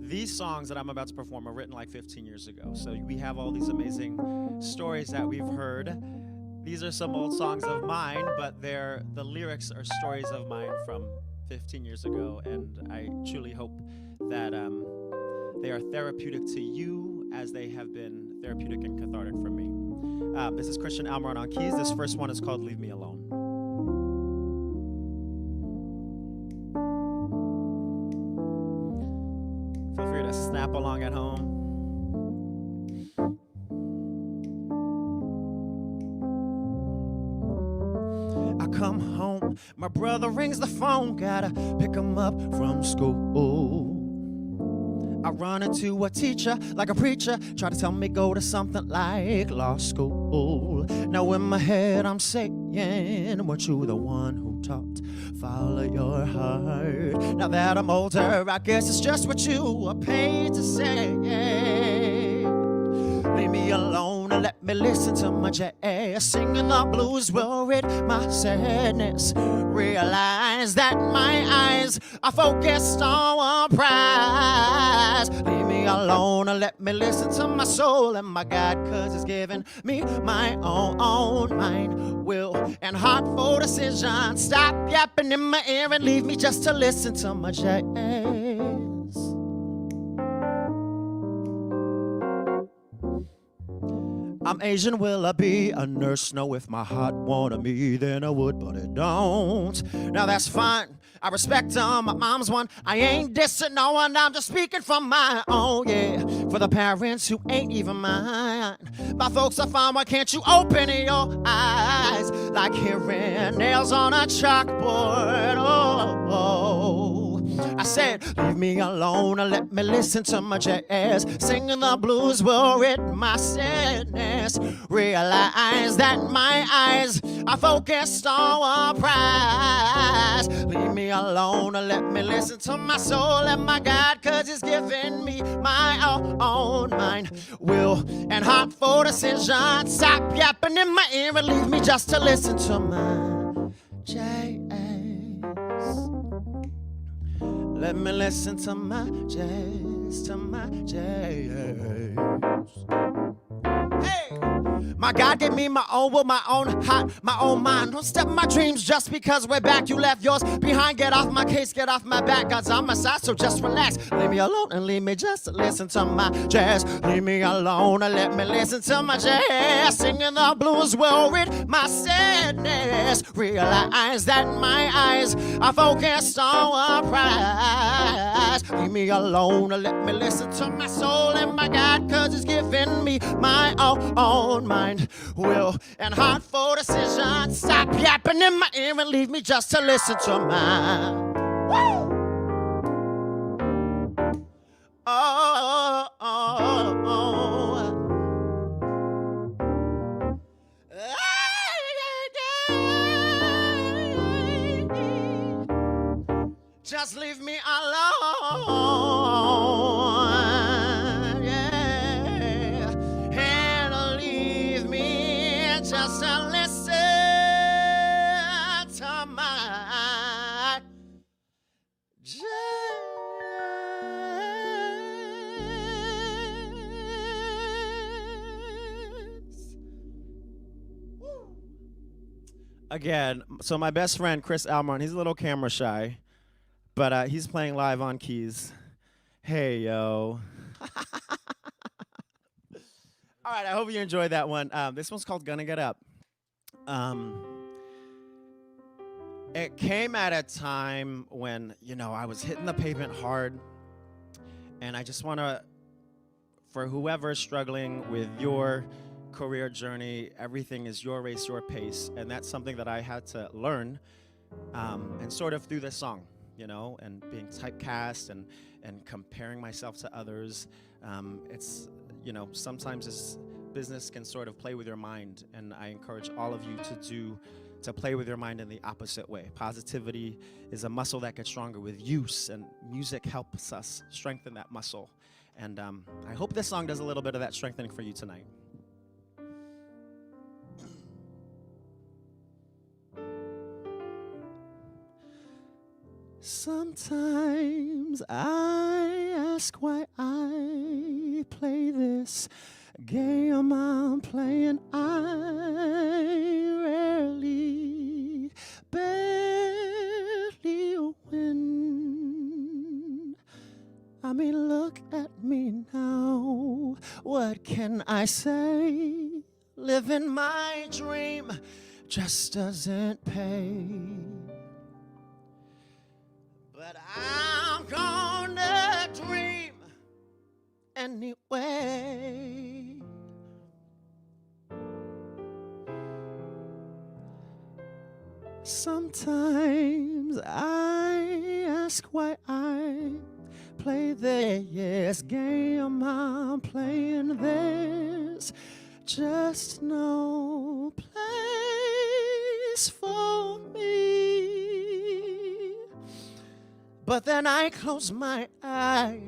These songs that I'm about to perform were written like 15 years ago. So we have all these amazing stories that we've heard. These are some old songs of mine, but the lyrics are stories of mine from 15 years ago, and I truly hope that they are therapeutic to you as they have been therapeutic and cathartic for me. This is Christian Elmore on keys. This first one is called Leave Me Alone. Feel free to snap along at home. Come home, my brother rings the phone, gotta pick him up from school. I run into a teacher like a preacher, try to tell me go to something like law school. Now in my head I'm saying, weren't you the one who taught? Follow your heart. Now that I'm older, I guess it's just what you are paid to say. Leave me alone and let me listen to my jazz. Singing the blues will rid my sadness. Realize that my eyes are focused on a prize. Leave me alone and let me listen to my soul and my God, cause it's giving me my own mind, will, and heart for decision. Stop yapping in my ear and leave me just to listen to my jazz. I'm Asian, will I be a nurse? No, if my heart wanted me, then I would, but it don't. Now that's fine, I respect my mom's one. I ain't dissing no one, I'm just speaking from my own, yeah. For the parents who ain't even mine. My folks are fine, why can't you open your eyes? Like hearing nails on a chalkboard, oh. I said, leave me alone and let me listen to my jazz. Singing the blues will rid my sadness. Realize that my eyes are focused on a prize. Leave me alone and let me listen to my soul and my God, cause it's giving me my own mind, will, and heart for decision. Stop yapping in my ear and leave me just to listen to my jazz. Let me listen to my jazz, to my jazz. Hey! My God gave me my own will, my own heart, my own mind. Don't step my dreams just because we're back. You left yours behind. Get off my case, get off my back. God's on my side, so just relax. Leave me alone and leave me just to listen to my jazz. Leave me alone and let me listen to my jazz. Singing the blues will rid my sadness. Realize that my eyes are focused on a prize. Leave me alone and let me listen to my soul and my God, cause it's giving me my own mind, will, and heart for decision. Stop yapping in my ear and leave me just to listen to mine. Woo! Just leave me alone, yeah, and leave me just to listen to my jazz. Again, so my best friend Chris Elmore, he's a little camera shy, but he's playing live on keys. Hey, yo. All right, I hope you enjoyed that one. This one's called Gonna Get Up. It came at a time when, I was hitting the pavement hard, and I just want to, for whoever's struggling with your career journey, everything is your race, your pace, and that's something that I had to learn, and sort of through this song. And being typecast and comparing myself to others. It's, sometimes this business can sort of play with your mind, and I encourage all of you to play with your mind in the opposite way. Positivity is a muscle that gets stronger with use, and music helps us strengthen that muscle. And I hope this song does a little bit of that strengthening for you tonight. Sometimes I ask why I play this game I'm playing. I rarely, barely win. I mean, look at me now. What can I say? Living my dream just doesn't pay. But I'm gonna dream anyway. Sometimes I ask why I play this game I'm playing. There's just no place for me. But then I close my eyes,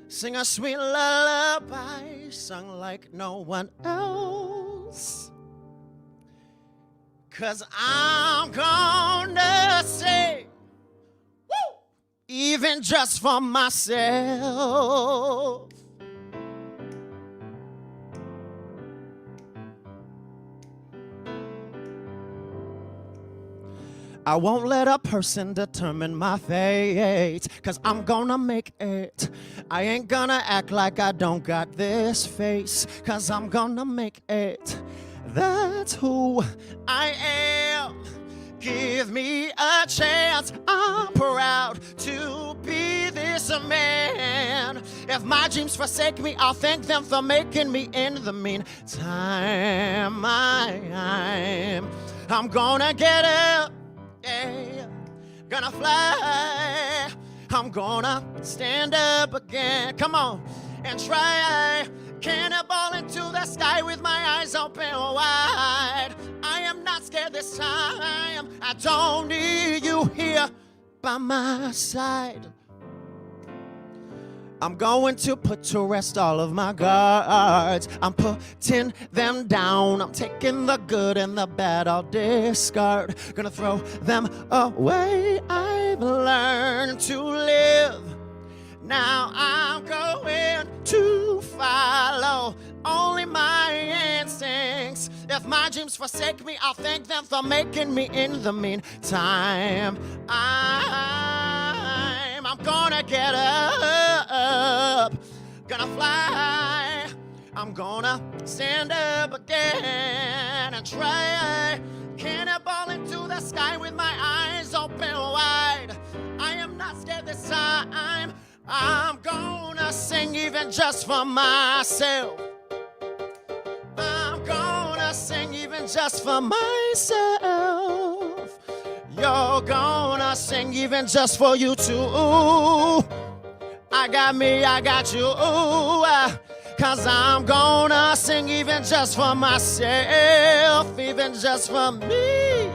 sing a sweet lullaby sung like no one else. 'Cause I'm gonna sing, woo, even just for myself. I won't let a person determine my fate, 'cause I'm gonna make it. I ain't gonna act like I don't got this face, 'cause I'm gonna make it. That's who I am. Give me a chance. I'm proud to be this man. If my dreams forsake me, I'll thank them for making me. In the meantime, I'm gonna get up. Yeah. gonna fly. I'm gonna stand up again. Come on and try. Cannonball into the sky with my eyes open wide. I am not scared this time. I don't need you here by my side. I'm going to put to rest all of my guards. I'm putting them down. I'm taking the good and the bad, I'll discard. Gonna throw them away. I've learned to live. Now I'm going to follow only my instincts. If my dreams forsake me, I'll thank them for making me. In the meantime, I'm gonna get up, gonna fly. I'm gonna stand up again and try. Cannonball into the sky with my eyes open wide. I am not scared this time. I'm gonna sing even just for myself. I'm gonna sing even just for myself. You're gonna sing even just for you too. I got me, I got you. Cause I'm gonna sing even just for myself, even just for me.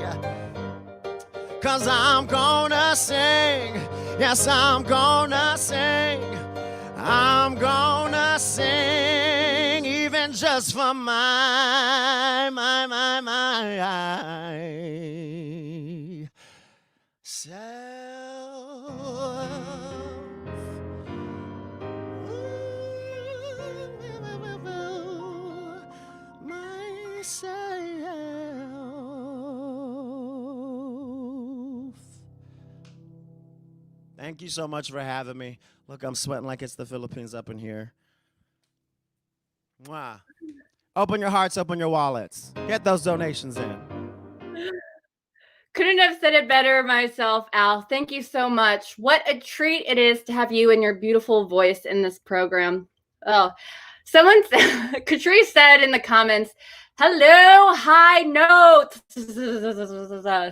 Cause I'm gonna sing, yes, I'm gonna sing. I'm gonna sing even just for my self. Thank you so much for having me. Look, I'm sweating like it's the Philippines up in here. Mwah. Open your hearts, open your wallets. Get those donations in. Couldn't have said it better myself, Al. Thank you so much. What a treat it is to have you and your beautiful voice in this program. Oh, someone said, Katrice said in the comments, hello, high notes.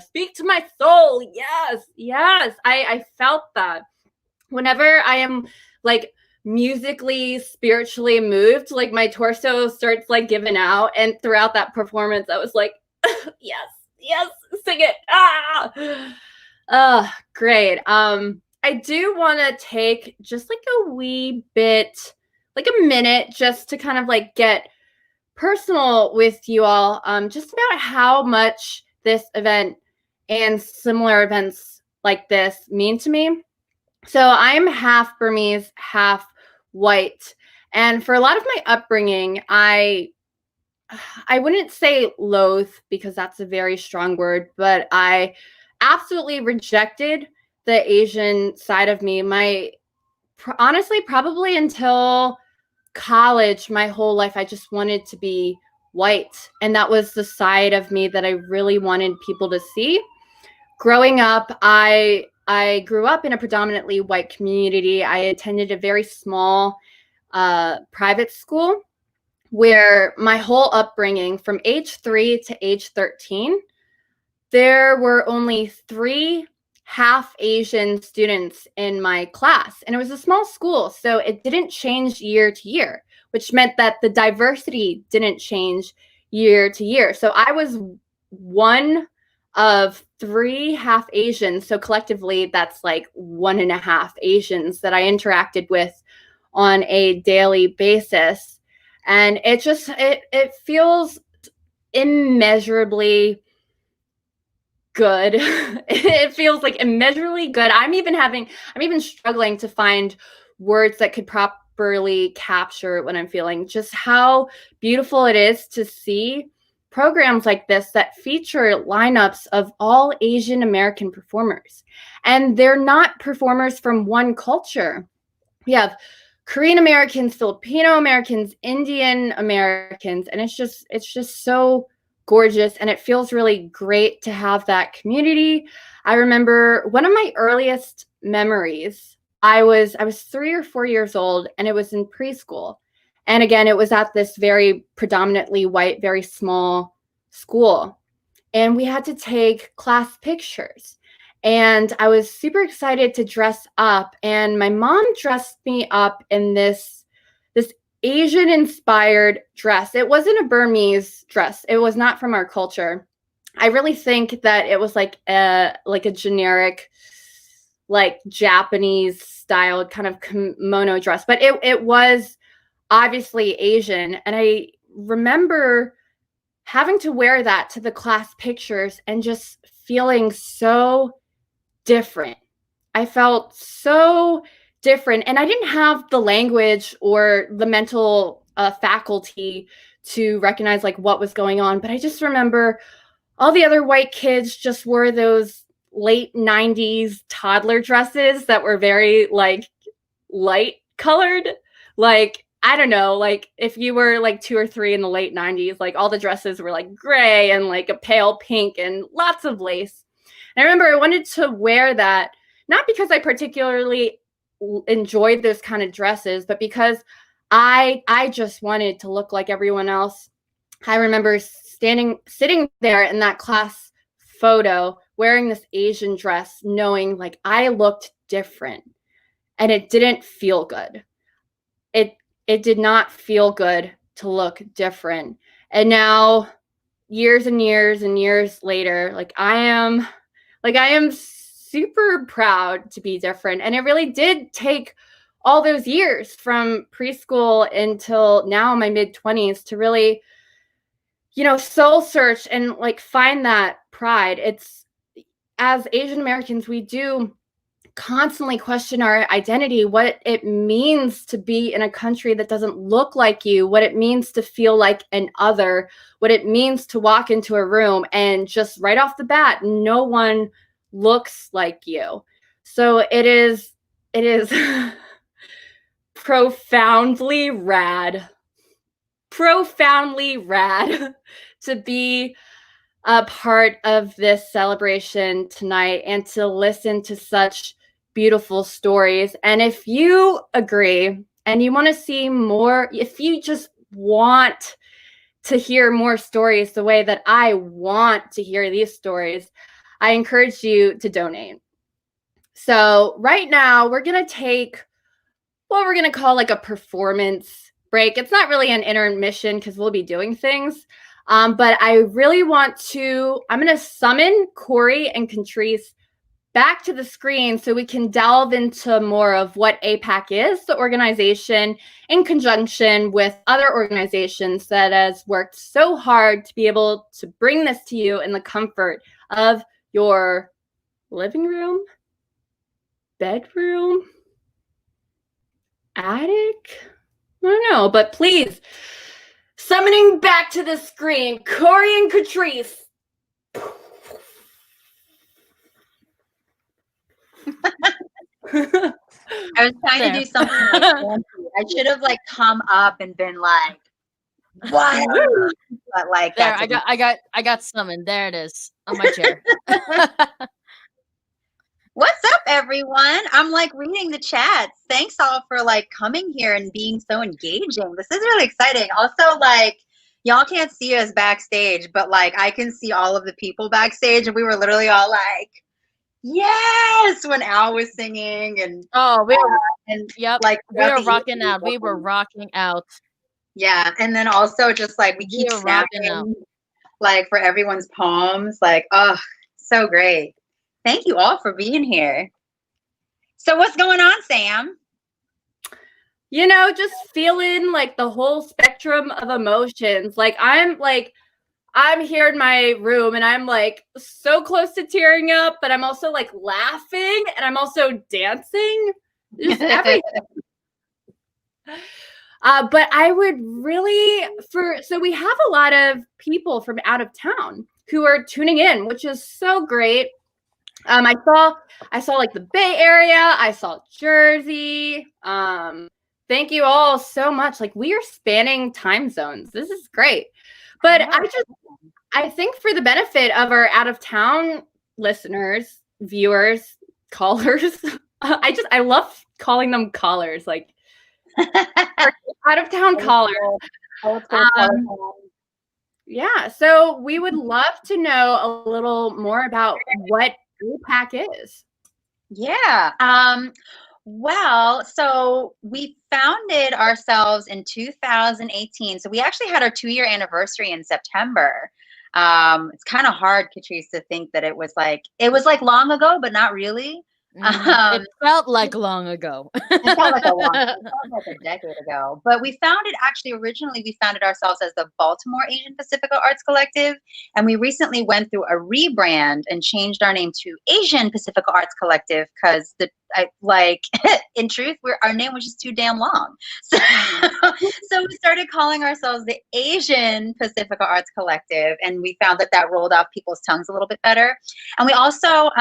Speak to my soul. Yes, yes. I felt that. Whenever I am like musically, spiritually moved, like my torso starts like giving out. And throughout that performance, I was like, yes, yes, sing it. Great. I do want to take just like a wee bit, like a minute, just to kind of like get personal with you all, just about how much this event and similar events like this mean to me. So I'm half Burmese, half white. And for a lot of my upbringing, I wouldn't say loathe, because that's a very strong word, but I absolutely rejected the Asian side of me. Honestly, probably until college, my whole life, I just wanted to be white. And that was the side of me that I really wanted people to see. Growing up, I grew up in a predominantly white community. I attended a very small private school where my whole upbringing from age 3 to age 13, there were only 3 half Asian students in my class. And it was a small school, so it didn't change year to year, which meant that the diversity didn't change year to year. So I was one of 3 half Asians. So collectively, that's like 1.5 Asians that I interacted with on a daily basis. And it just, it feels immeasurably good. It feels like immeasurably good. I'm even struggling to find words that could properly capture what I'm feeling. Just how beautiful it is to see programs like this that feature lineups of all Asian American performers. And they're not performers from one culture. We have Korean Americans, Filipino Americans, Indian Americans, and it's just so gorgeous, and it feels really great to have that community. I remember one of my earliest memories, I was 3 or 4 years old, and it was in preschool. And again, it was at this very predominantly white, very small school. And we had to take class pictures. And I was super excited to dress up. And my mom dressed me up in this Asian inspired dress. It wasn't a Burmese dress. It was not from our culture. I really think that it was like a generic, like Japanese styled kind of kimono dress, but it was obviously Asian. And I remember having to wear that to the class pictures and just feeling so different. I felt so different, and I didn't have the language or the mental faculty to recognize like what was going on. But I just remember all the other white kids just wore those late 90s toddler dresses that were very like light colored. Like, I don't know, like if you were like 2 or 3 in the late 90s, like all the dresses were like gray and like a pale pink and lots of lace. And I remember I wanted to wear that, not because I particularly enjoyed those kind of dresses, but because I just wanted to look like everyone else. I remember sitting there in that class photo wearing this Asian dress, knowing like I looked different, and it didn't feel good. It did not feel good to look different. And now, years and years and years later, like I am super proud to be different. And it really did take all those years from preschool until now in my mid-20s to really, soul search and like find that pride. It's, as Asian Americans, we do constantly question our identity, what it means to be in a country that doesn't look like you, what it means to feel like an other, what it means to walk into a room and just right off the bat, no one looks like you. So it is profoundly rad to be a part of this celebration tonight and to listen to such beautiful stories. And if you agree and you want to see more, if you just want to hear more stories the way that I want to hear these stories, I encourage you to donate. So right now we're going to take what we're going to call like a performance break. It's not really an intermission because we'll be doing things. But I really I'm going to summon Corey and Catrice back to the screen so we can delve into more of what AAPI is, the organization, in conjunction with other organizations that has worked so hard to be able to bring this to you in the comfort of your living room, bedroom, attic. I don't know, but please, summoning back to the screen, Corey and Catrice. I was trying to do something like fancy. I should have like come up and been like, what? But like there, I got summoned. There it is on my chair. What's up, everyone? I'm like reading the chats. Thanks all for like coming here and being so engaging. This is really exciting. Also, like, y'all can't see us backstage, but like I can see all of the people backstage, and we were literally all like, yes, when Al was singing, and like we were rocking out. We were rocking out. Yeah, and then also just like we keep snapping like for everyone's poems. Like, oh, so great. Thank you all for being here. So what's going on, Sam? Just feeling like the whole spectrum of emotions. Like I'm here in my room and I'm like so close to tearing up, but I'm also like laughing and I'm also dancing. Just everything. But I would really, so we have a lot of people from out of town who are tuning in, which is so great. I saw like the Bay Area, I saw Jersey. Thank you all so much. Like we are spanning time zones. This is great. But I think for the benefit of our out of town listeners, viewers, callers, I love calling them callers, like out of town callers. Yeah, so we would love to know a little more about what AAPI is. Yeah. Well, so we founded ourselves in 2018. So we actually had our 2-year anniversary in September. It's kind of hard, Catrice, to think that it was like long ago, but not really. It felt like long ago. It felt like a decade ago. But originally we founded ourselves as the Baltimore Asian Pacifica Arts Collective. And we recently went through a rebrand and changed our name to Asian Pacifica Arts Collective because in truth, our name was just too damn long. So, so we started calling ourselves the Asian Pacifica Arts Collective. And we found that rolled off people's tongues a little bit better. And we also,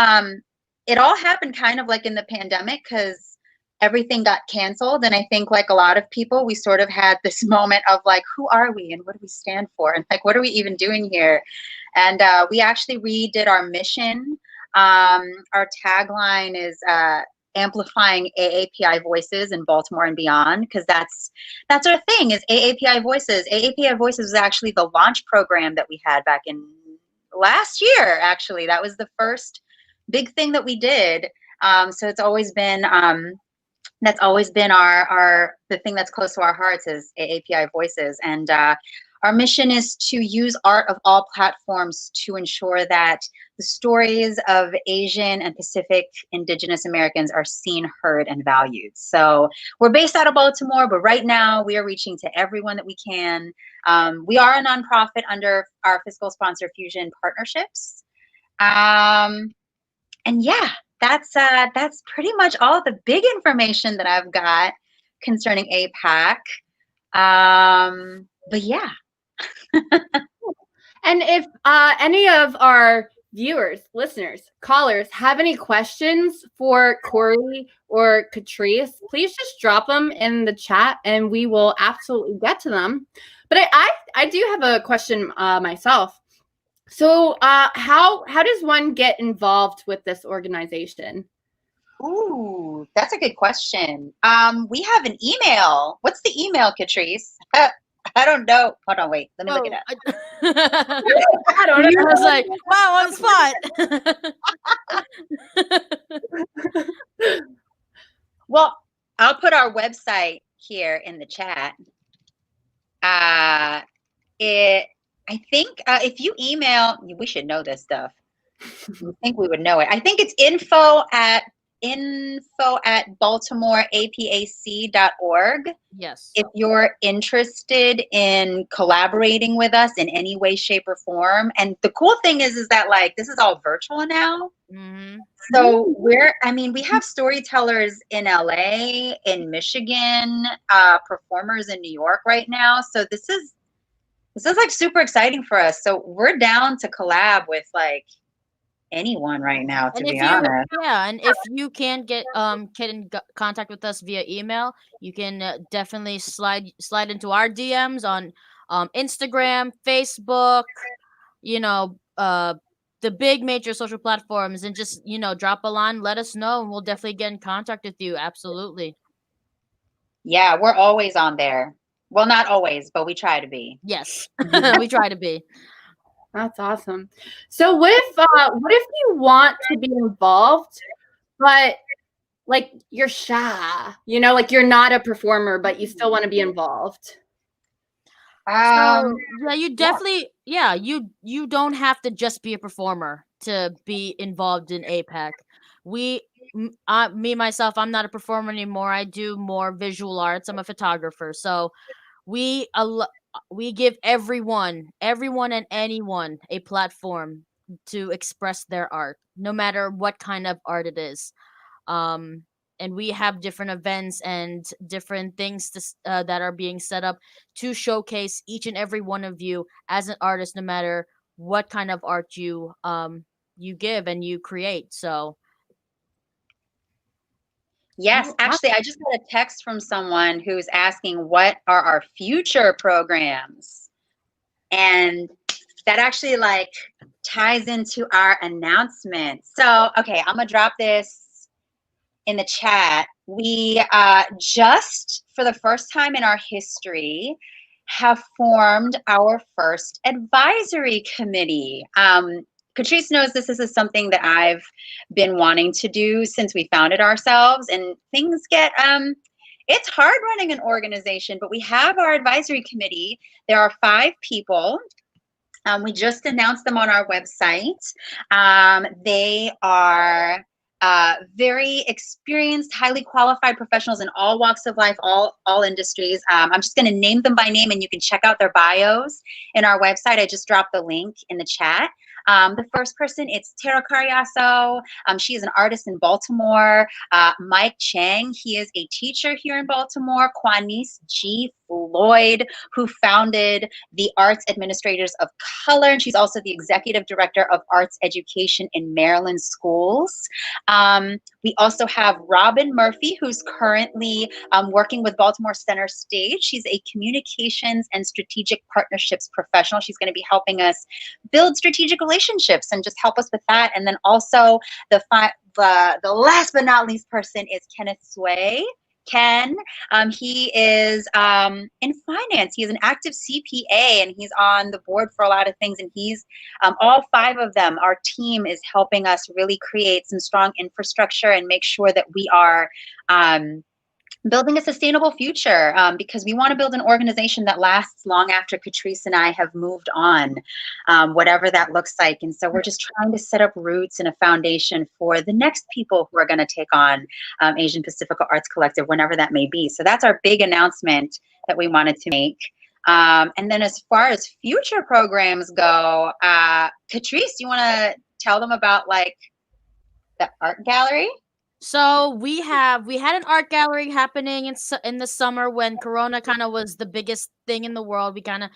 it all happened kind of like in the pandemic because everything got canceled. And I think like a lot of people, we sort of had this moment of like, who are we and what do we stand for? And like, what are we even doing here? And we actually redid our mission. Our tagline is amplifying AAPI voices in Baltimore and beyond, because that's our thing is AAPI Voices. AAPI Voices was actually the launch program that we had back in last year, actually. That was the first big thing that we did. So it's always been that's always been the thing that's close to our hearts is AAPI Voices. And our mission is to use art of all platforms to ensure that the stories of Asian and Pacific Indigenous Americans are seen, heard, and valued. So we're based out of Baltimore, but right now we are reaching to everyone that we can. We are a nonprofit under our fiscal sponsor Fusion Partnerships. And yeah, that's pretty much all the big information that I've got concerning APAC. But yeah. And if any of our viewers, listeners, callers have any questions for Corey or Catrice, please just drop them in the chat and we will absolutely get to them. But I do have a question myself. So how does one get involved with this organization? Ooh, that's a good question. We have an email. What's the email, Catrice? I don't know. Hold on, wait. Let me look it up. I don't know. I was like, wow, on the spot. Well, I'll put our website here in the chat. I think if you email, we should know this stuff. I think we would know it. I think it's info at baltimoreapac.org. Yes. If you're interested in collaborating with us in any way, shape, or form. And the cool thing is that like this is all virtual now. Mm-hmm. So we have storytellers in LA, in Michigan, performers in New York right now. So this is like super exciting for us. So we're down to collab with like anyone right now, to be honest. Yeah, and if you can't get in contact with us via email, you can definitely slide into our DMs on Instagram, Facebook, the big major social platforms, and just drop a line, let us know, and we'll definitely get in contact with you. Absolutely. Yeah, we're always on there. Well, not always, but we try to be. Yes, we try to be. That's awesome. So what if you want to be involved, but like you're shy, like you're not a performer, but you still want to be involved? Yeah, you definitely, you don't have to just be a performer to be involved in APAC. Me, myself, I'm not a performer anymore. I do more visual arts. I'm a photographer. So we give everyone and anyone a platform to express their art, no matter what kind of art it is. And we have different events and different things that are being set up to showcase each and every one of you as an artist, no matter what kind of art you give and you create. So. Yes, actually, I just got a text from someone who's asking what are our future programs? And that actually like ties into our announcement. So, okay, I'm gonna drop this in the chat. We just, for the first time in our history, have formed our first advisory committee. Catrice knows this is something that I've been wanting to do since we founded ourselves, and things get, it's hard running an organization, but we have our advisory committee. There are 5 people. We just announced them on our website. They are very experienced, highly qualified professionals in all walks of life, all industries. I'm just going to name them by name, and you can check out their bios in our website. I just dropped the link in the chat. The first person, it's Tara Cariaso. She is an artist in Baltimore. Mike Chang, he is a teacher here in Baltimore. Quanice G. Floyd, who founded the Arts Administrators of Color, and she's also the executive director of arts education in Maryland schools. We also have Robin Murphy, who's currently working with Baltimore Center Stage. She's a communications and strategic partnerships professional. She's going to be helping us build strategic relationships and just help us with that. And then also the last but not least person is Kenneth Sway. Ken, he is in finance. He is an active CPA, and he's on the board for a lot of things. And he's all 5 of them. Our team is helping us really create some strong infrastructure and make sure that we are building a sustainable future, because we want to build an organization that lasts long after Catrice and I have moved on, whatever that looks like. And so we're just trying to set up roots and a foundation for the next people who are going to take on Asian Pacifica Arts Collective, whenever that may be. So that's our big announcement that we wanted to make. And then as far as future programs go, Catrice, you want to tell them about like the art gallery? So we had an art gallery happening in the summer when Corona kind of was the biggest thing in the world. We kind of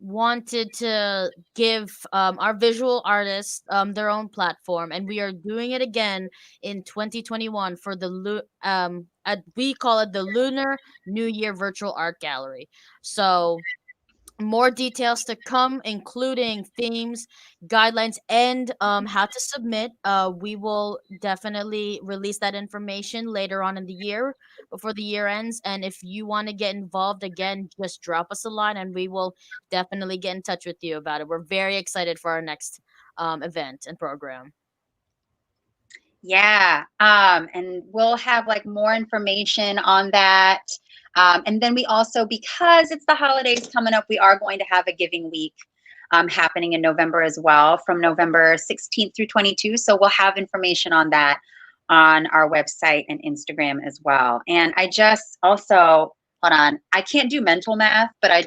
wanted to give our visual artists their own platform, and we are doing it again in 2021 for the we call it the Lunar New Year Virtual Art Gallery. So more details to come, including themes, guidelines, and how to submit. We will definitely release that information later on in the year before the year ends. And if you want to get involved, again, just drop us a line and we will definitely get in touch with you about it. We're very excited for our next event and program. Yeah, and we'll have like more information on that. And then we also, because it's the holidays coming up, we are going to have a giving week happening in November as well, from November 16th through 22. So we'll have information on that on our website and Instagram as well. And I just also, hold on, I can't do mental math, but I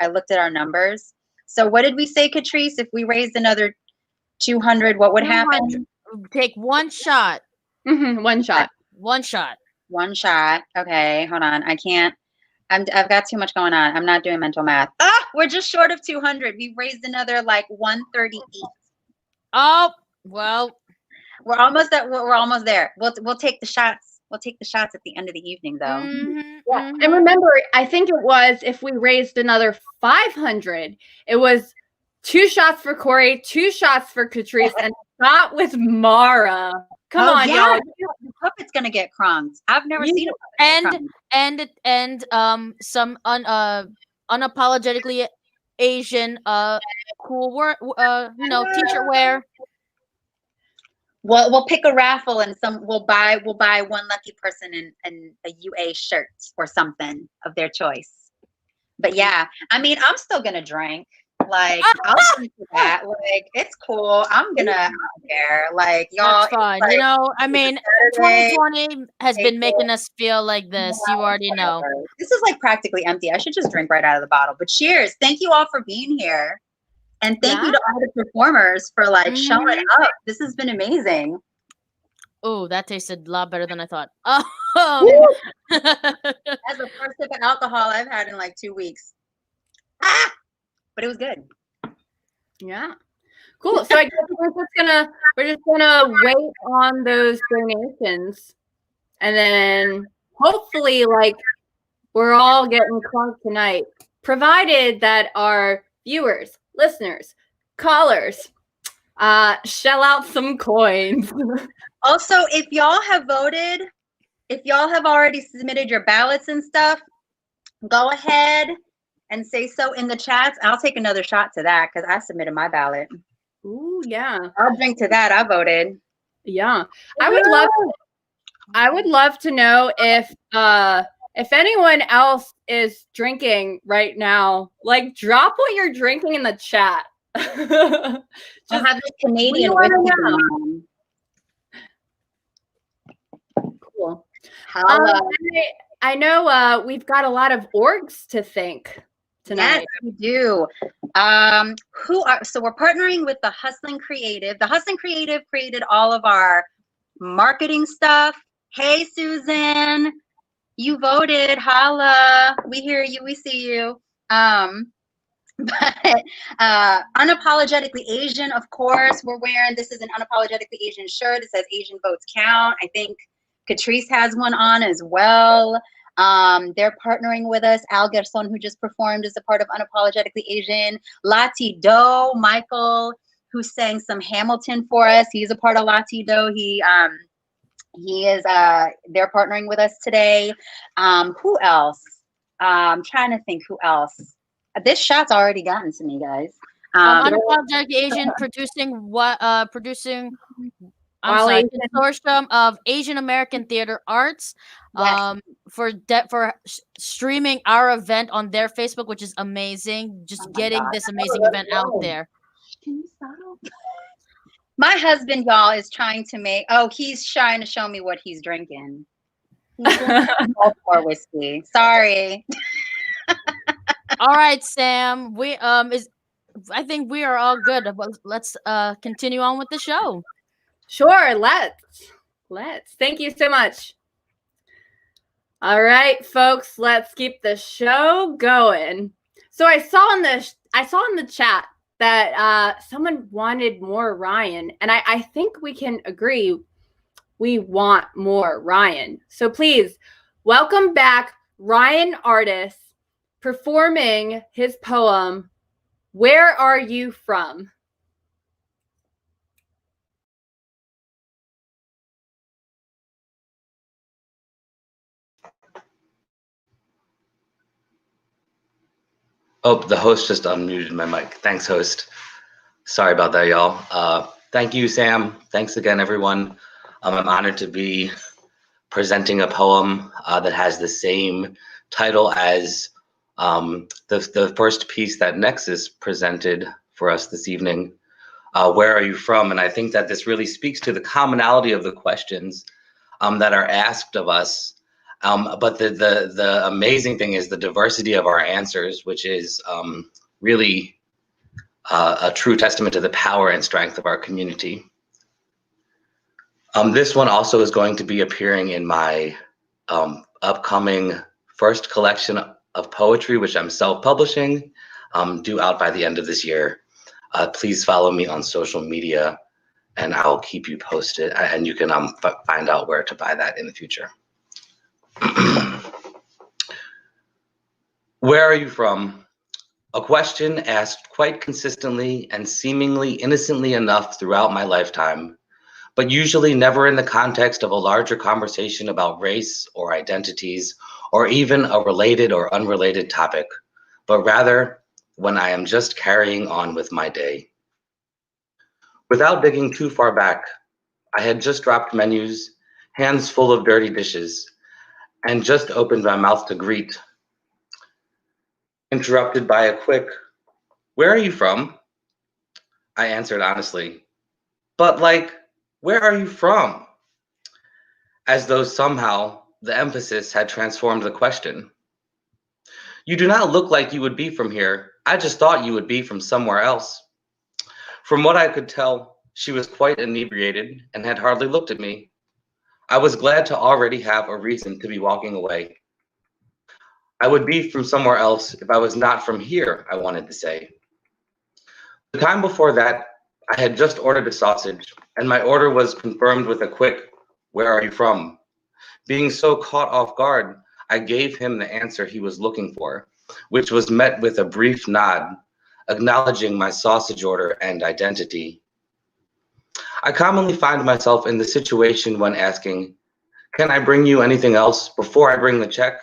looked at our numbers. So what did we say, Catrice? If we raised another 200, what would happen? Take one shot. One shot. One shot. One shot. Okay, hold on. I can't. I've got too much going on. I'm not doing mental math. We're just short of 200. We've raised another like 138. Oh, well. We're almost there. We'll take the shots. We'll take the shots at the end of the evening, though. Yeah. And remember, I think it was, if we raised another 500, it was 2 shots for Corey, 2 shots for Catrice, and a shot with Mara. Come on, y'all. The puppet's gonna get crunked. I've never seen a puppet. And some unapologetically Asian cool work, t-shirt wear. We'll pick a raffle, and we'll buy one lucky person in a UA shirt or something of their choice. But yeah, I mean, I'm still gonna drink. Like, I'll drink to that. Like, it's cool. I don't care. Like, y'all. That's fine. Like, I mean, 2020 has been making us feel like this. You already know. This is like practically empty. I should just drink right out of the bottle. But cheers. Thank you all for being here. And thank you to all the performers for like showing up. This has been amazing. Oh, that tasted a lot better than I thought. That's the first sip of alcohol I've had in like 2 weeks. But it was good. Yeah. Cool. So I guess we're just gonna wait on those donations, and then hopefully, like, we're all getting crunked tonight, provided that our viewers, listeners, callers shell out some coins. Also, if y'all have voted, if y'all have already submitted your ballots and stuff, go ahead and say so in the chats. I'll take another shot to that because I submitted my ballot. Ooh, yeah. I'll drink to that. I voted. Yeah. I would love to know if anyone else is drinking right now. Like, drop what you're drinking in the chat. I'll have this Canadian we wanna whiskey know. going on. Cool. Holla. I know we've got a lot of orgs to thank tonight. Yes, we do. So we're partnering with the Hustling Creative. The Hustling Creative created all of our marketing stuff. Hey, Susan, you voted. Holla. We hear you. We see you. But Unapologetically Asian, of course, we're wearing. This is an Unapologetically Asian shirt. It says Asian votes count. I think Catrice has one on as well. They're partnering with us. Guerzon, who just performed, is a part of Unapologetically Asian. Lati Do, Michael, who sang some Hamilton for us. He's a part of Lati Do. He is, they're partnering with us today. Who else? I'm trying to think who else. This shot's already gotten to me, guys. Unapologetically Asian producing consortium of Asian American theater arts. Yes. For streaming our event on their Facebook, which is amazing. Just getting this amazing event out there. Can you stop? My husband, y'all, is trying to make. He's trying to show me what he's drinking. He's drinking more whiskey. Sorry. All right, Sam. I think we are all good. Let's continue on with the show. Sure, let's. Thank you so much. All right, folks, let's keep the show going. So I saw in the chat that someone wanted more Ryan, and I think we can agree we want more Ryan. So please welcome back Ryan Ardis performing his poem, Where Are You From? Oh, the host just unmuted my mic. Thanks, host. Sorry about that, y'all. Thank you, Sam. Thanks again, everyone. I'm honored to be presenting a poem that has the same title as the first piece that Nexus presented for us this evening, Where Are You From? And I think that this really speaks to the commonality of the questions that are asked of us. But the amazing thing is the diversity of our answers, which is really a true testament to the power and strength of our community. This one also is going to be appearing in my upcoming first collection of poetry, which I'm self-publishing, due out by the end of this year. Please follow me on social media and I'll keep you posted, and you can find out where to buy that in the future. Where are you from? A question asked quite consistently and seemingly innocently enough throughout my lifetime, but usually never in the context of a larger conversation about race or identities, or even a related or unrelated topic, but rather when I am just carrying on with my day. Without digging too far back, I had just dropped menus, hands full of dirty dishes, and just opened my mouth to greet, interrupted by a quick, "Where are you from?" I answered honestly, "But like, where are you from?" As though somehow the emphasis had transformed the question. "You do not look like you would be from here. I just thought you would be from somewhere else." From what I could tell, she was quite inebriated and had hardly looked at me. I was glad to already have a reason to be walking away. I would be from somewhere else if I was not from here, I wanted to say. The time before that, I had just ordered a sausage, and my order was confirmed with a quick, "Where are you from?" Being so caught off guard, I gave him the answer he was looking for, which was met with a brief nod, acknowledging my sausage order and identity. I commonly find myself in the situation when asking, "Can I bring you anything else before I bring the check?"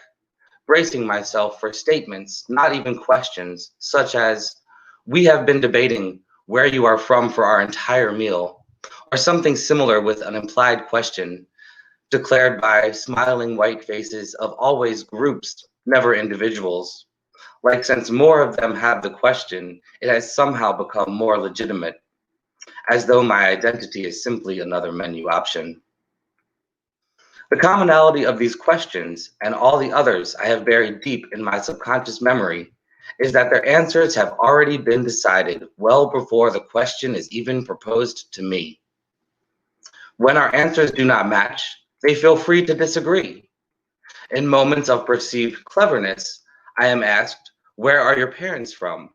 Bracing myself for statements, not even questions, such as, "We have been debating where you are from for our entire meal, or something similar with an implied question declared by smiling white faces of always groups, never individuals. Like since more of them have the question, it has somehow become more legitimate, as though my identity is simply another menu option. The commonality of these questions and all the others I have buried deep in my subconscious memory is that their answers have already been decided well before the question is even proposed to me. When our answers do not match, they feel free to disagree. In moments of perceived cleverness, I am asked, "Where are your parents from?"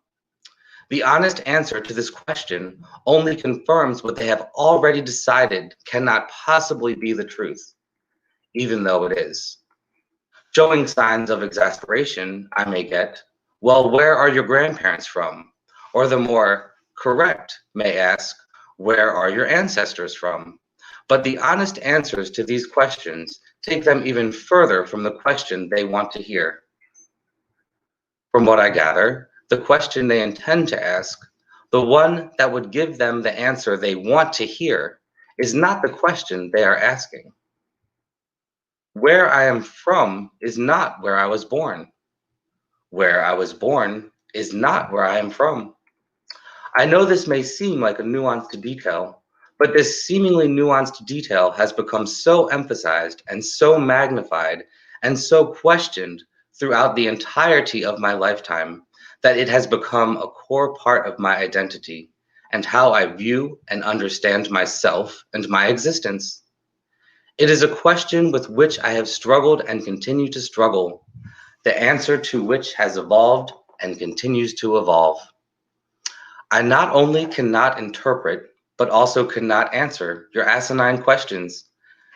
The honest answer to this question only confirms what they have already decided cannot possibly be the truth, even though it is. Showing signs of exasperation, I may get, "Well, where are your grandparents from?" Or the more correct may ask, "Where are your ancestors from?" But the honest answers to these questions take them even further from the question they want to hear. From what I gather, the question they intend to ask, the one that would give them the answer they want to hear, is not the question they are asking. Where I am from is not where I was born. Where I was born is not where I am from. I know this may seem like a nuanced detail, but this seemingly nuanced detail has become so emphasized and so magnified and so questioned throughout the entirety of my lifetime that it has become a core part of my identity and how I view and understand myself and my existence. It is a question with which I have struggled and continue to struggle, the answer to which has evolved and continues to evolve. I not only cannot interpret, but also cannot answer your asinine questions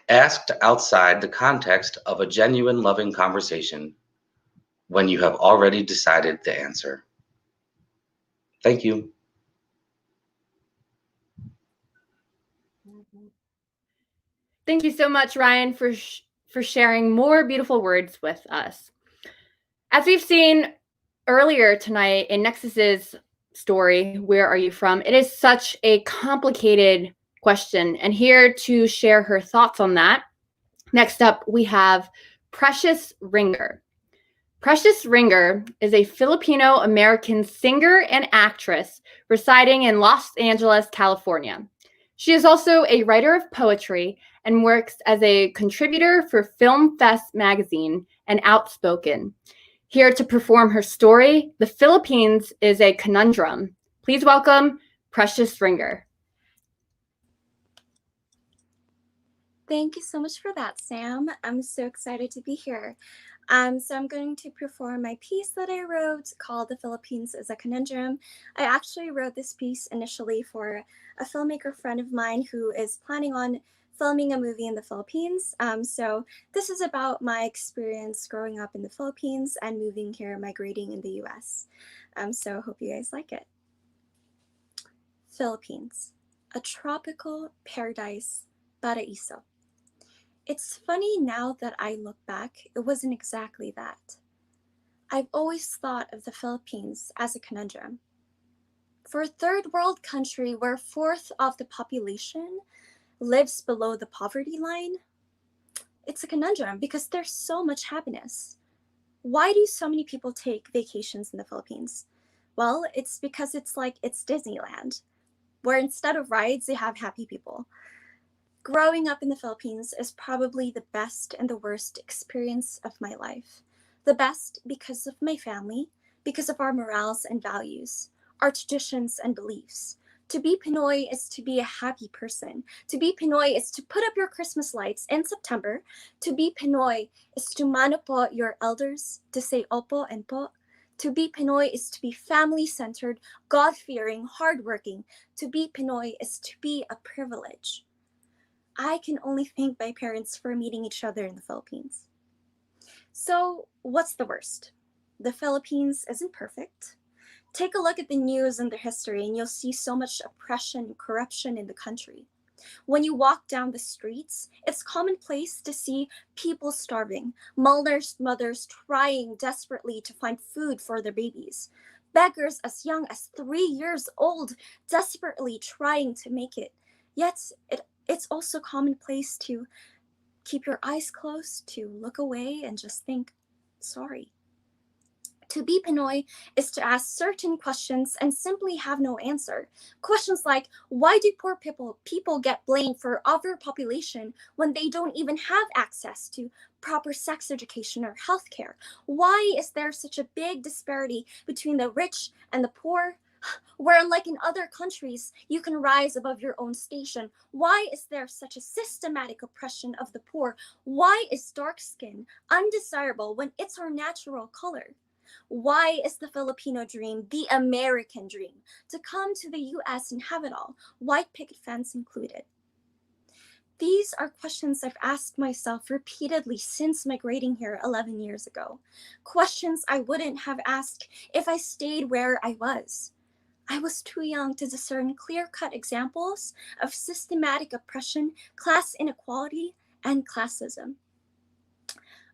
asked outside the context of a genuine loving conversation when you have already decided the answer. Thank you. Thank you so much, Ryan, for sharing more beautiful words with us. As we've seen earlier tonight in Nexus's story, "Where are you from?" it is such a complicated question. And here to share her thoughts on that, next up we have Precious Ringor. Precious Ringor is a Filipino-American singer and actress residing in Los Angeles, California. She is also a writer of poetry and works as a contributor for Film Fest magazine and Outspoken. Here to perform her story, "The Philippines is a Conundrum." Please welcome Precious Ringor. Thank you so much for that, Sam. I'm so excited to be here. So I'm going to perform my piece that I wrote called "The Philippines is a Conundrum." I actually wrote this piece initially for a filmmaker friend of mine who is planning on filming a movie in the Philippines. So this is about my experience growing up in the Philippines and moving here, migrating in the US. So hope you guys like it. Philippines, a tropical paradise, Paraiso. It's funny now that I look back, it wasn't exactly that. I've always thought of the Philippines as a conundrum. For a third world country where a fourth of the population lives below the poverty line, it's a conundrum because there's so much happiness. Why do so many people take vacations in the Philippines? Well, it's because it's Disneyland, where instead of rides, they have happy people. Growing up in the Philippines is probably the best and the worst experience of my life. The best because of my family, because of our morals and values, our traditions and beliefs. To be Pinoy is to be a happy person. To be Pinoy is to put up your Christmas lights in September. To be Pinoy is to mano po your elders, to say opo and po. To be Pinoy is to be family-centered, God-fearing, hardworking. To be Pinoy is to be a privilege. I can only thank my parents for meeting each other in the Philippines. So, what's the worst? The Philippines isn't perfect. Take a look at the news and the history and you'll see so much oppression and corruption in the country. When you walk down the streets, it's commonplace to see people starving, malnourished mothers trying desperately to find food for their babies, beggars as young as 3 years old, desperately trying to make it. Yet it's also commonplace to keep your eyes closed, to look away and just think, sorry. To be Pinoy is to ask certain questions and simply have no answer. Questions like, why do poor people get blamed for overpopulation when they don't even have access to proper sex education or healthcare? Why is there such a big disparity between the rich and the poor? Where, unlike in other countries, you can rise above your own station. Why is there such a systematic oppression of the poor? Why is dark skin undesirable when it's our natural color? Why is the Filipino dream the American dream? To come to the US and have it all, white picket fence included. These are questions I've asked myself repeatedly since migrating here 11 years ago. Questions I wouldn't have asked if I stayed where I was. I was too young to discern clear-cut examples of systematic oppression, class inequality, and classism.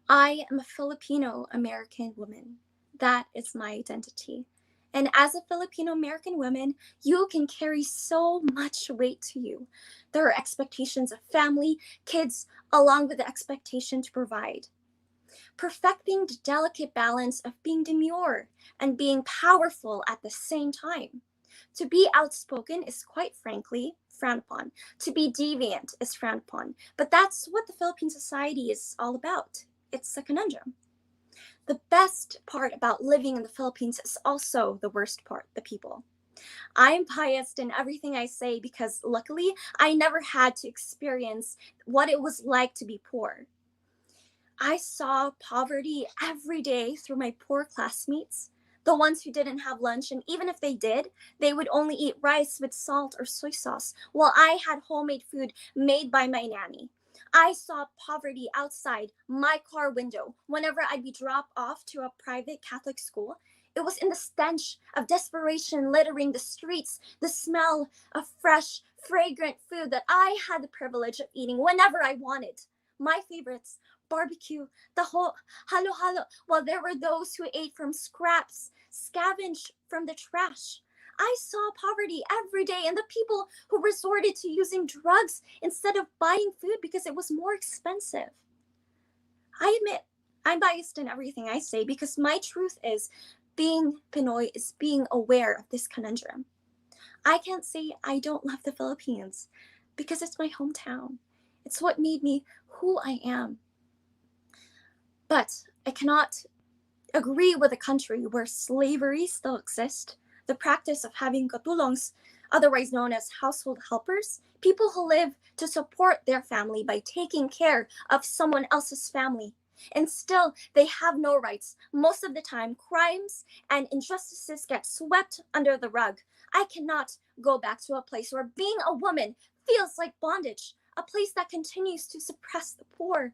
I am a Filipino-American woman. That is my identity. And as a Filipino-American woman, you can carry so much weight to you. There are expectations of family, kids, along with the expectation to provide. Perfecting the delicate balance of being demure and being powerful at the same time. To be outspoken is quite frankly frowned upon. To be deviant is frowned upon. But that's what the Philippine society is all about. It's a conundrum. The best part about living in the Philippines is also the worst part, the people. I am biased in everything I say because luckily I never had to experience what it was like to be poor. I saw poverty every day through my poor classmates, the ones who didn't have lunch, and even if they did, they would only eat rice with salt or soy sauce, while I had homemade food made by my nanny. I saw poverty outside my car window whenever I'd be dropped off to a private Catholic school. It was in the stench of desperation littering the streets, the smell of fresh, fragrant food that I had the privilege of eating whenever I wanted. My favorites, barbecue, the whole halo-halo, while there were those who ate from scraps, scavenged from the trash. I saw poverty every day and the people who resorted to using drugs instead of buying food because it was more expensive. I admit I'm biased in everything I say because my truth is being Pinoy is being aware of this conundrum. I can't say I don't love the Philippines because it's my hometown. It's what made me who I am. But I cannot agree with a country where slavery still exists, the practice of having katulongs, otherwise known as household helpers, people who live to support their family by taking care of someone else's family. And still, they have no rights. Most of the time, crimes and injustices get swept under the rug. I cannot go back to a place where being a woman feels like bondage, a place that continues to suppress the poor.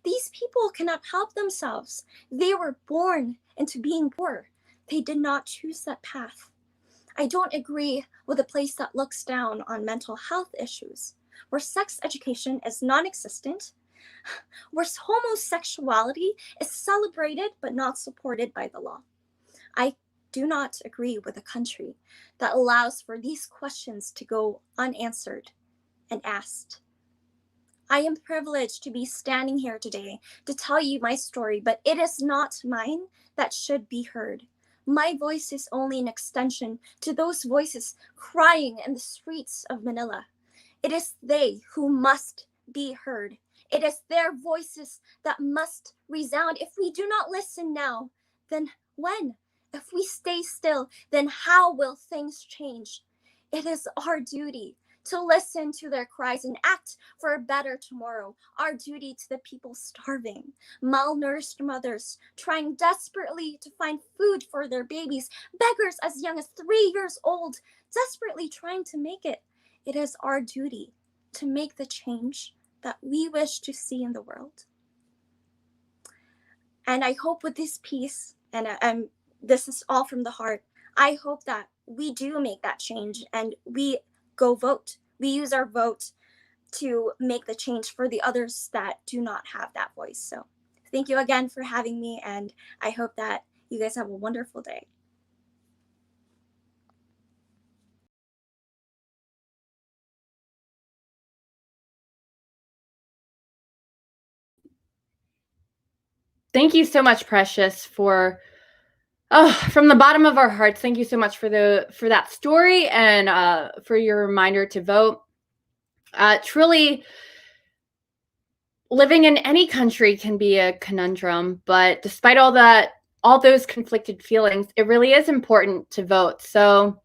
These people cannot help themselves. They were born into being poor. They did not choose that path. I don't agree with a place that looks down on mental health issues, where sex education is non-existent, where homosexuality is celebrated but not supported by the law. I do not agree with a country that allows for these questions to go unanswered and asked. I am privileged to be standing here today to tell you my story, but it is not mine that should be heard. My voice is only an extension to those voices crying in the streets of Manila. It is they who must be heard. It is their voices that must resound. If we do not listen now, then when? If we stay still, then how will things change? It is our duty to listen to their cries and act for a better tomorrow. Our duty to the people starving, malnourished mothers trying desperately to find food for their babies, beggars as young as 3 years old, desperately trying to make it. It is our duty to make the change that we wish to see in the world. And I hope with this piece, and this is all from the heart, I hope that we do make that change and we go vote. We use our vote to make the change for the others that do not have that voice. So thank you again for having me, and I hope that you guys have a wonderful day. Thank you so much, Precious, for from the bottom of our hearts. Thank you so much for that story and for your reminder to vote. Truly, living in any country can be a conundrum, but despite all those conflicted feelings, it really is important to vote. So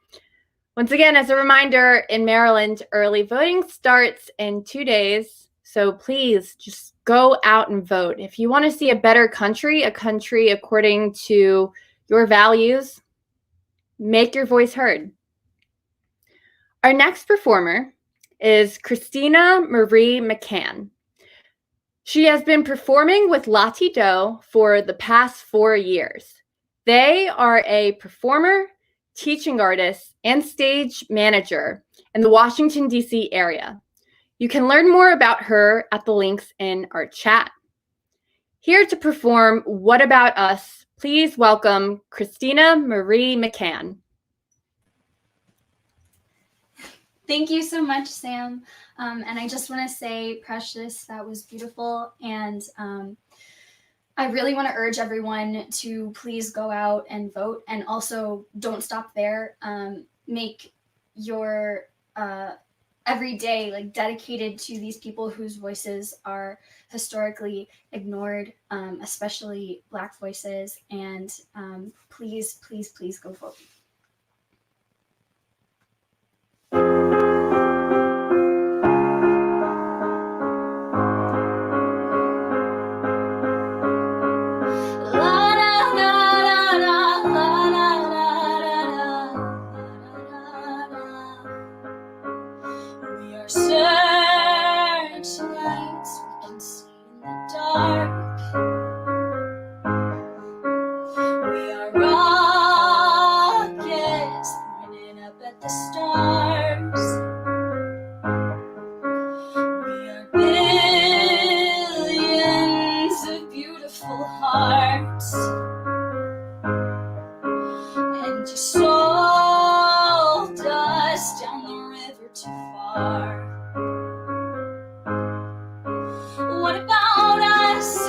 once again, as a reminder, in Maryland, early voting starts in 2 days. So please just go out and vote. If you want to see a better country, a country according to your values, make your voice heard. Our next performer is Christina Marie Mccann. She has been performing with Lati Do for the past 4 years. They are a performer, teaching artist, and stage manager in the Washington, D.C. area. You can learn more about her at the links in our chat. Here to perform What About Us, please welcome Christina Marie Mccann. Thank you so much, Sam. And I just want to say, Precious, that was beautiful. And I really want to urge everyone to please go out and vote. And also, don't stop there. Make your every day like dedicated to these people whose voices are historically ignored, especially Black voices. And please, please, please go vote. What about us?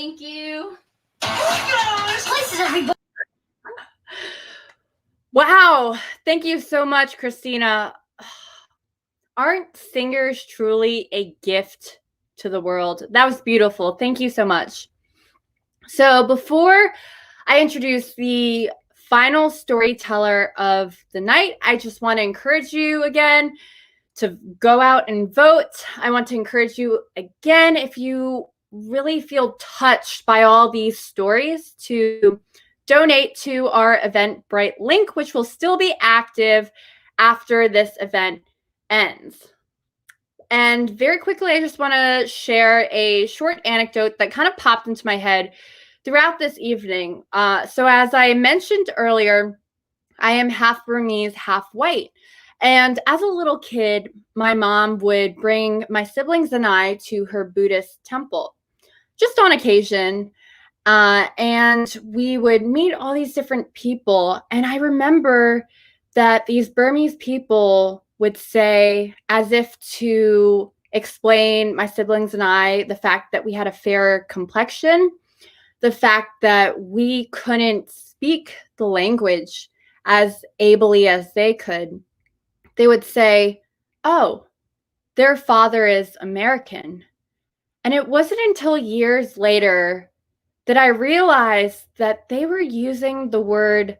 Thank you. Places, everybody. Wow. Thank you so much, Christina. Aren't singers truly a gift to the world? That was beautiful. Thank you so much. So before I introduce the final storyteller of the night, I just want to encourage you again to go out and vote. I want to encourage you again, if you really feel touched by all these stories, to donate to our Eventbrite link, which will still be active after this event ends. And very quickly, I just want to share a short anecdote that kind of popped into my head throughout this evening. So as I mentioned earlier, I am half Burmese, half white. And as a little kid, my mom would bring my siblings and I to her Buddhist temple, just on occasion. And we would meet all these different people. And I remember that these Burmese people would say, as if to explain my siblings and I the fact that we had a fair complexion, the fact that we couldn't speak the language as ably as they could. They would say, oh, their father is American. And it wasn't until years later that I realized that they were using the word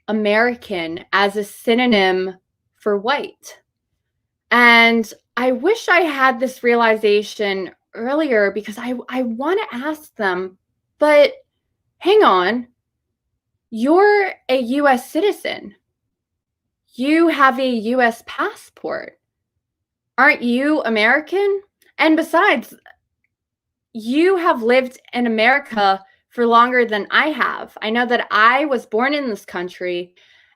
American as a synonym for white. And I wish I had this realization earlier, because I want to ask them, but hang on, you're a US citizen. You have a US passport. Aren't you American? And besides, you have lived in America for longer than I have. I know that I was born in this country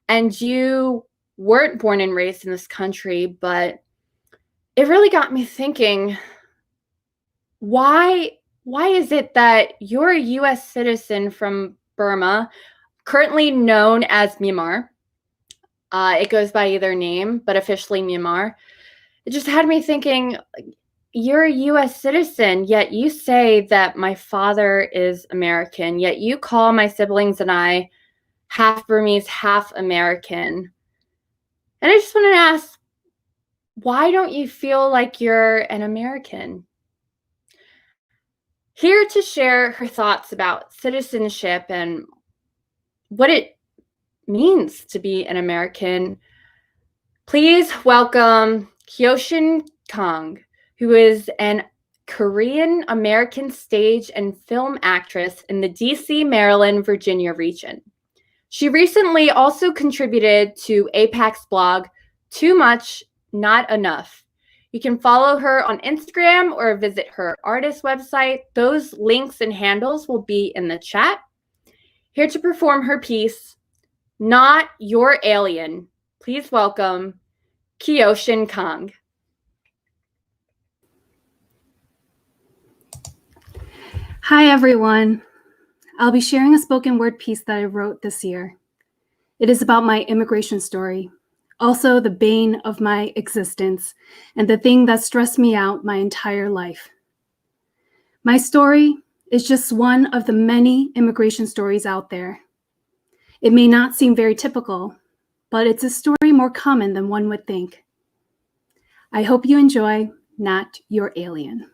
and you weren't born and raised in this country, but it really got me thinking, why is it that you're a US citizen from Burma, currently known as Myanmar? It goes by either name, but officially Myanmar. It just had me thinking, you're a US citizen, yet you say that my father is American, yet you call my siblings and I half Burmese, half American. And I just want to ask, why don't you feel like you're an American? Here to share her thoughts about citizenship and what it means to be an American, please welcome Kyosin Kang, who is an Korean American stage and film actress in the DC, Maryland, Virginia region. She recently also contributed to APAC's blog, Too Much, Not Enough. You can follow her on Instagram or visit her Ardis website. Those links and handles will be in the chat. Here to perform her piece, Not Your Alien, please welcome Kyoshin Kong. Hi, everyone. I'll be sharing a spoken word piece that I wrote this year. It is about my immigration story, also the bane of my existence and the thing that stressed me out my entire life. My story is just one of the many immigration stories out there. It may not seem very typical, but it's a story more common than one would think. I hope you enjoy Not Your Alien.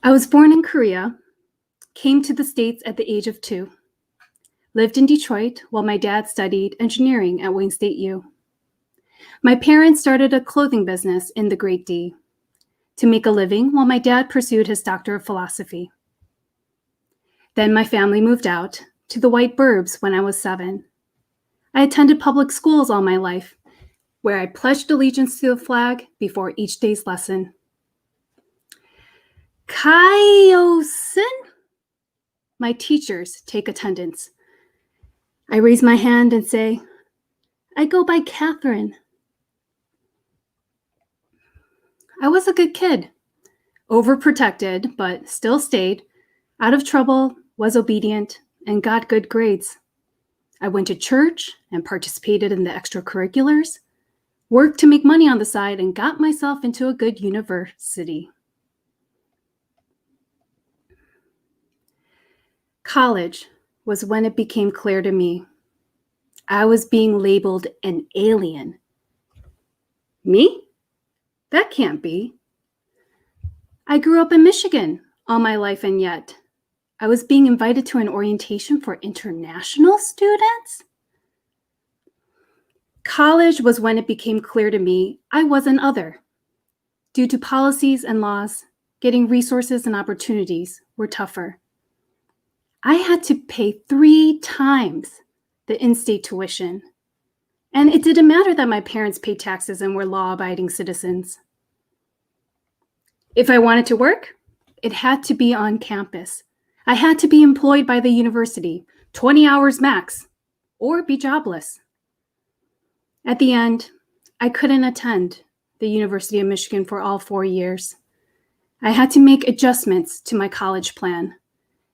I was born in Korea, came to the States at the age of 2, lived in Detroit while my dad studied engineering at Wayne State U. My parents started a clothing business in the Great D to make a living while my dad pursued his Doctor of Philosophy. Then my family moved out to the White Burbs when I was 7. I attended public schools all my life, where I pledged allegiance to the flag before each day's lesson. Kyosin? My teachers take attendance. I raise my hand and say, I go by Catherine. I was a good kid, overprotected, but still stayed, out of trouble, was obedient, and got good grades. I went to church and participated in the extracurriculars, worked to make money on the side, and got myself into a good university. College was when it became clear to me I was being labeled an alien. Me? That can't be. I grew up in Michigan all my life, and yet I was being invited to an orientation for international students? College was when it became clear to me I was an other. Due to policies and laws, getting resources and opportunities were tougher. I had to pay 3 times the in-state tuition. And it didn't matter that my parents paid taxes and were law-abiding citizens. If I wanted to work, it had to be on campus. I had to be employed by the university, 20 hours max, or be jobless. At the end, I couldn't attend the University of Michigan for all 4 years. I had to make adjustments to my college plan.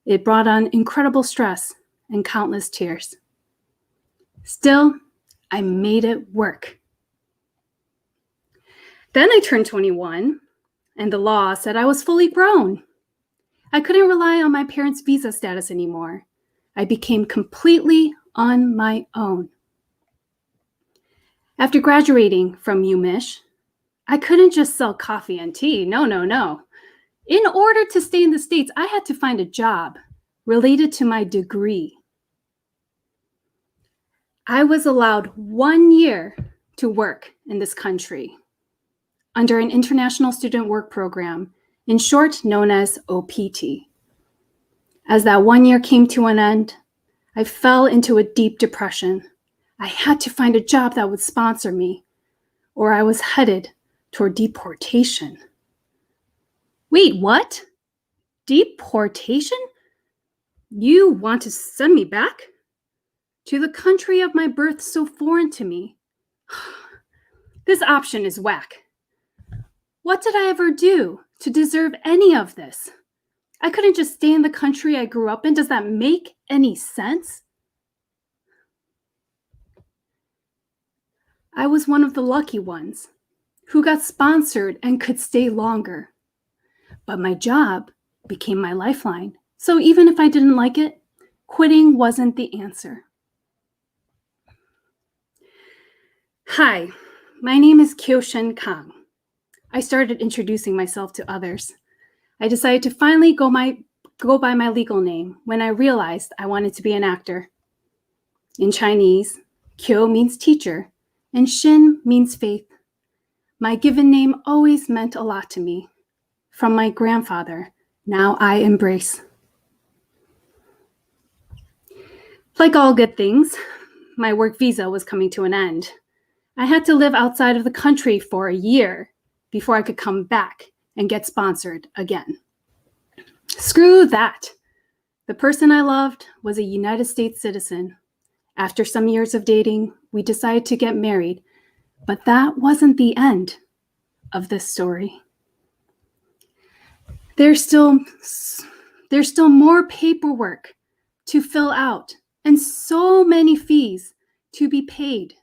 It brought on incredible stress and countless tears. Still, I made it work. Then I turned 21, and the law said I was fully grown. I couldn't rely on my parents' visa status anymore. I became completely on my own. After graduating from UMich, I couldn't just sell coffee and tea. No. In order to stay in the States, I had to find a job related to my degree. I was allowed 1 year to work in this country under an International Student Work Program, in short known as OPT. As that 1 year came to an end, I fell into a deep depression. I had to find a job that would sponsor me, or I was headed toward deportation. Wait, what? Deportation? You want to send me back? To the country of my birth so foreign to me? This option is whack. What did I ever do to deserve any of this? I couldn't just stay in the country I grew up in. Does that make any sense? I was one of the lucky ones who got sponsored and could stay longer. But my job became my lifeline. So even if I didn't like it, quitting wasn't the answer. Hi, my name is Kyoshin Kang. I started introducing myself to others. I decided to finally go by my legal name when I realized I wanted to be an actor. In Chinese, Kyo means teacher, and Shin means faith. My given name always meant a lot to me. From my grandfather, now I embrace. Like all good things, my work visa was coming to an end. I had to live outside of the country for a year before I could come back and get sponsored again. Screw that. The person I loved was a United States citizen. After some years of dating, we decided to get married, but that wasn't the end of this story. There's still more paperwork to fill out and so many fees to be paid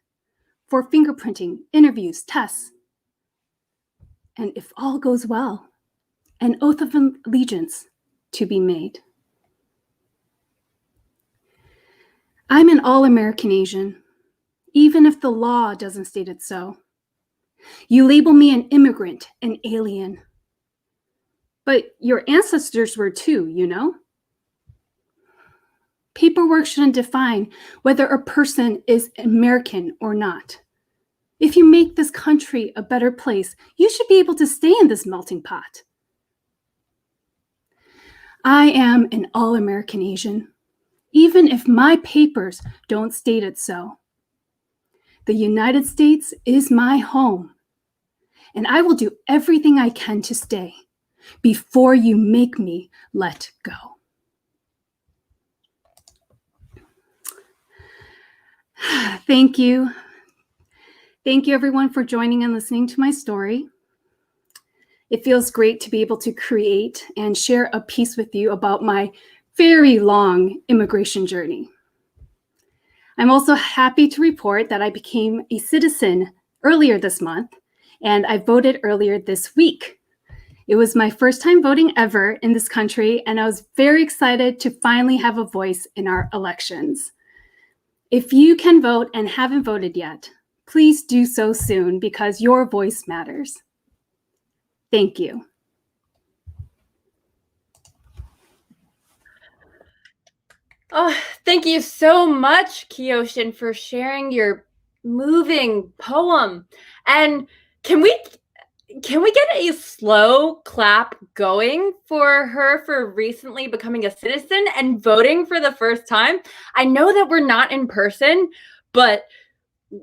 for fingerprinting, interviews, tests. And if all goes well, an oath of allegiance to be made. I'm an all-American Asian, even if the law doesn't state it so. You label me an immigrant, an alien. But your ancestors were too, you know? Paperwork shouldn't define whether a person is American or not. If you make this country a better place, you should be able to stay in this melting pot. I am an all-American Asian, even if my papers don't state it so. The United States is my home, and I will do everything I can to stay before you make me let go. Thank you. Thank you, everyone, for joining and listening to my story. It feels great to be able to create and share a piece with you about my very long immigration journey. I'm also happy to report that I became a citizen earlier this month, and I voted earlier this week. It was my first time voting ever in this country, and I was very excited to finally have a voice in our elections. If you can vote and haven't voted yet, please do so soon because your voice matters. Thank you. Oh, thank you so much, Kyoshin, for sharing your moving poem. And can we get a slow clap going for her for recently becoming a citizen and voting for the first time? I know that we're not in person, but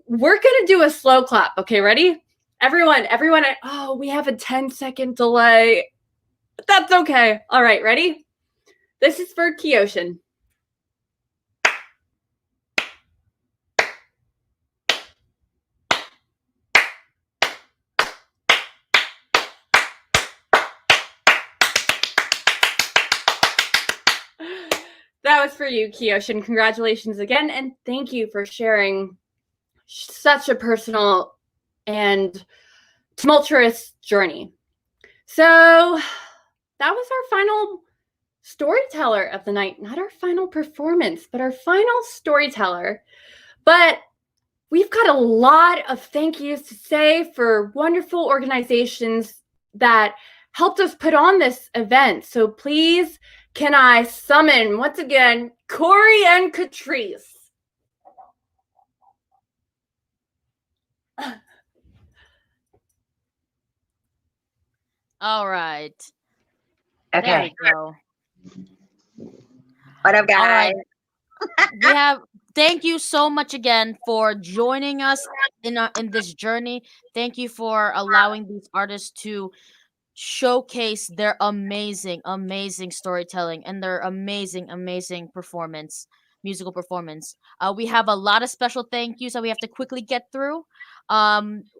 we're gonna do a slow clap. Okay, ready? Everyone, oh, we have a 10-second delay. That's okay. All right, ready? This is for Kyoshin. That was for you, Kyoshin. Congratulations again, and thank you for sharing such a personal and tumultuous journey. So that was our final storyteller of the night. Not our final performance, but our final storyteller. But we've got a lot of thank yous to say for wonderful organizations that helped us put on this event. So please, can I summon, once again, Corey and Catrice? All right. Okay. There we go. What up, guys? All right. We have. Thank you so much again for joining us in this journey. Thank you for allowing these artists to showcase their amazing storytelling and their amazing musical performance. We have a lot of special thank yous that we have to quickly get through.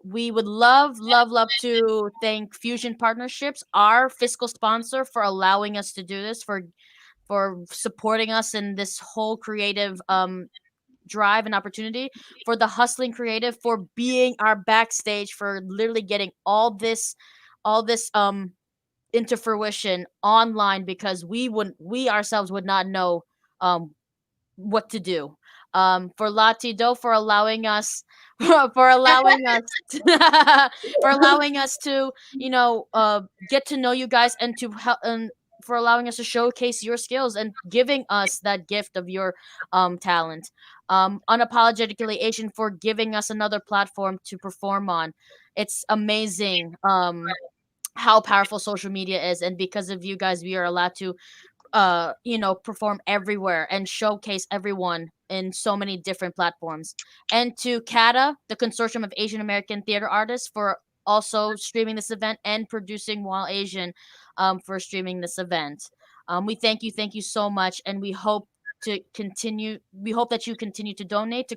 We would love to thank Fusion Partnerships, our fiscal sponsor, for allowing us to do this, for supporting us in this whole creative drive and opportunity, for the Hustling Creative for being our backstage, for literally getting all this into fruition online, because we ourselves would not know what to do. For Latido for allowing us for allowing us to get to know you guys, and to help, and for allowing us to showcase your skills and giving us that gift of your talent. Unapologetically Asian for giving us another platform to perform on. It's amazing how powerful social media is, and because of you guys, we are allowed to perform everywhere and showcase everyone in so many different platforms. And to CATA, the Consortium of Asian American Theater Artists, for also streaming this event, and producing While Asian for streaming this event. We thank you so much, and we hope that you continue to donate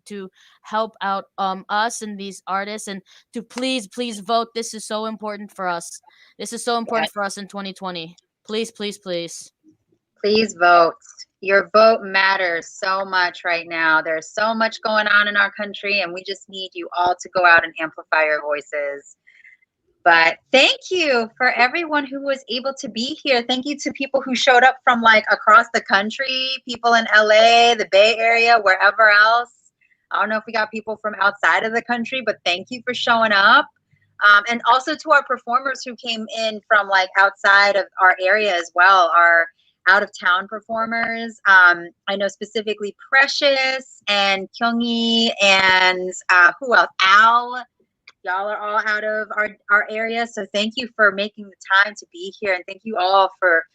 to help out us and these artists, and to please vote. This is so important for us. This is so important for us in 2020. Please Please vote. Your vote matters so much right now. There's so much going on in our country, and we just need you all to go out and amplify your voices. But thank you for everyone who was able to be here. Thank you to people who showed up from like across the country, people in LA, the Bay Area, wherever else. I don't know if we got people from outside of the country, but thank you for showing up. And also to our performers who came in from like outside of our area as well, our out of town performers. I know specifically Precious and Kyunghee and who else? Al. Y'all are all out of our area. So thank you for making the time to be here. And thank you all for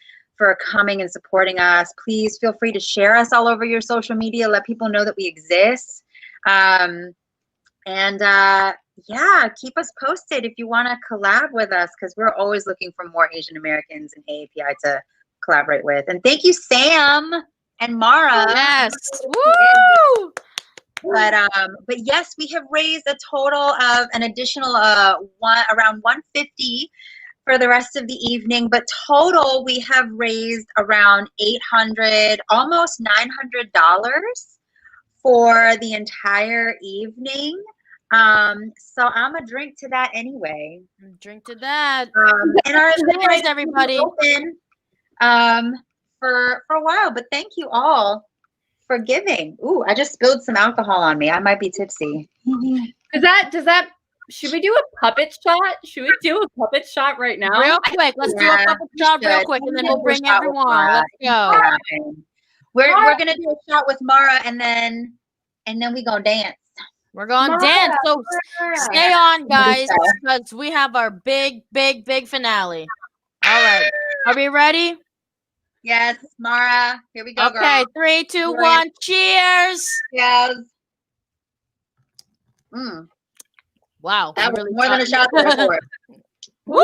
coming and supporting us. Please feel free to share us all over your social media. Let people know that we exist. Yeah, keep us posted if you want to collab with us, because we're always looking for more Asian Americans in AAPI to collaborate with. And thank you, Sam and Mara. Yes. Woo! But yes, we have raised a total of an additional around $150 for the rest of the evening. But total, we have raised around $800, almost $900 for the entire evening. So I'm a drink to that anyway. Drink to that. And our Cheers, everybody. Open, for a while, but thank you all for giving. Ooh, I just spilled some alcohol on me. I might be tipsy. Does that should we do a puppet shot? Should we do a puppet shot right now? Real quick. Let's do a puppet shot real quick, and then we'll bring everyone. Let's go. We're gonna do a shot with Mara, and then we gonna dance. We're gonna dance. So stay on, guys, because we have our big finale. All right. Are we ready? Yes, Mara. Here we go. Okay, girl. 3, 2, 1. Cheers. Yes. Wow. That was really more than a tough. shot for it. Woo!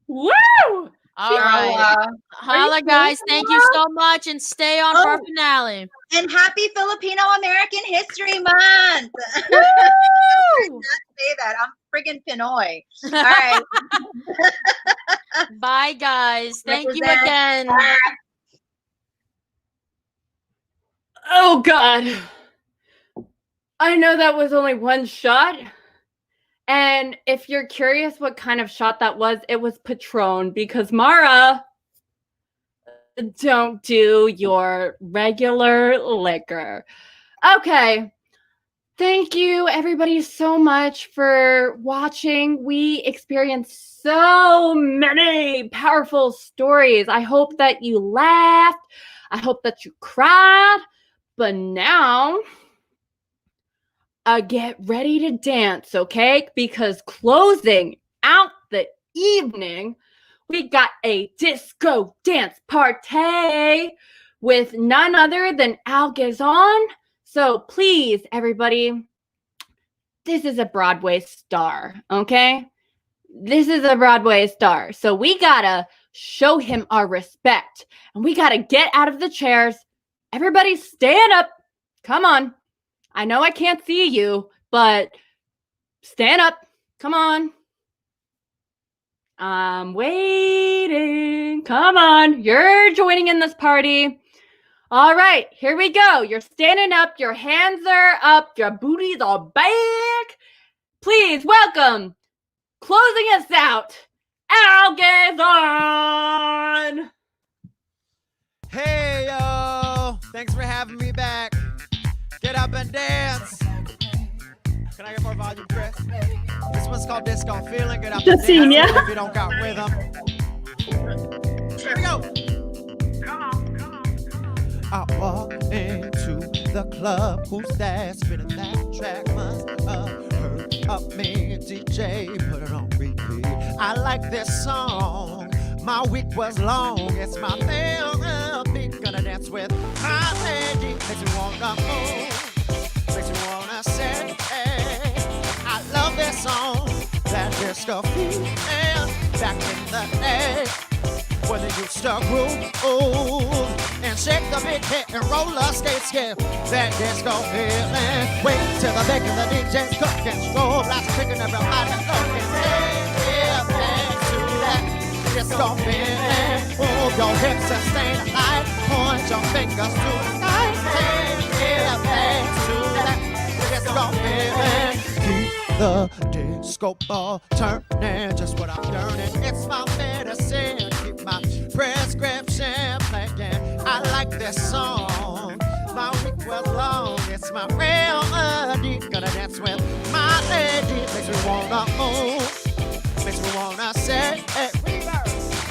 Woo! All right. Holla, guys. Thank you so much, and stay on for our finale. And happy Filipino American History Month. Woo! I did not say that. I'm friggin' Pinoy. All right. Bye, guys. Thank you Represent. again. Oh God. I know that was only one shot. And if you're curious what kind of shot that was, it was Patron, because Mara, don't do your regular liquor. Okay. Thank you, everybody, so much for watching. We experienced so many powerful stories. I hope that you laughed. I hope that you cried. But now, get ready to dance, okay? Because closing out the evening, we got a disco dance party with none other than Guerzon. So please, everybody, this is a Broadway star, okay? This is a Broadway star. So we gotta show him our respect. And we gotta get out of the chairs. Everybody stand up. Come on. I know I can't see you, but stand up. Come on. I'm waiting. Come on. You're joining in this party. All right, here we go. You're standing up. Your hands are up. Your booties are back. Please welcome, closing us out, Guerzon. Hey, yo. Thanks for having me back. Get up and dance. Can I get more volume, Chris? This one's called Disco Feeling. Get up and dance if you don't got rhythm. Here we go. I walk into the club. Who's that spinning that track? Must have heard of me. DJ, put it on repeat. I like this song. My week was long. It's my melody. Gonna dance with my lady. Makes me wanna move. Makes me wanna say, hey. I love this song. That disco feeling back in the day. When they used to groove and shake the big hit and roller skates, yeah. That disco feeling. Wait till the back of the DJ's cooking, strobe lights kicking, everybody looking. Yeah, thanks to that disco feeling. Move your hips and stay alive. Point your fingers to the sky. Yeah, thanks to that disco feeling. Keep the disco ball turning, just what I'm yearning. It's my medicine. My prescription playing. I like this song. My week was long. It's my melody. Gonna dance with my lady. Makes me wanna move. Makes me wanna say, hey.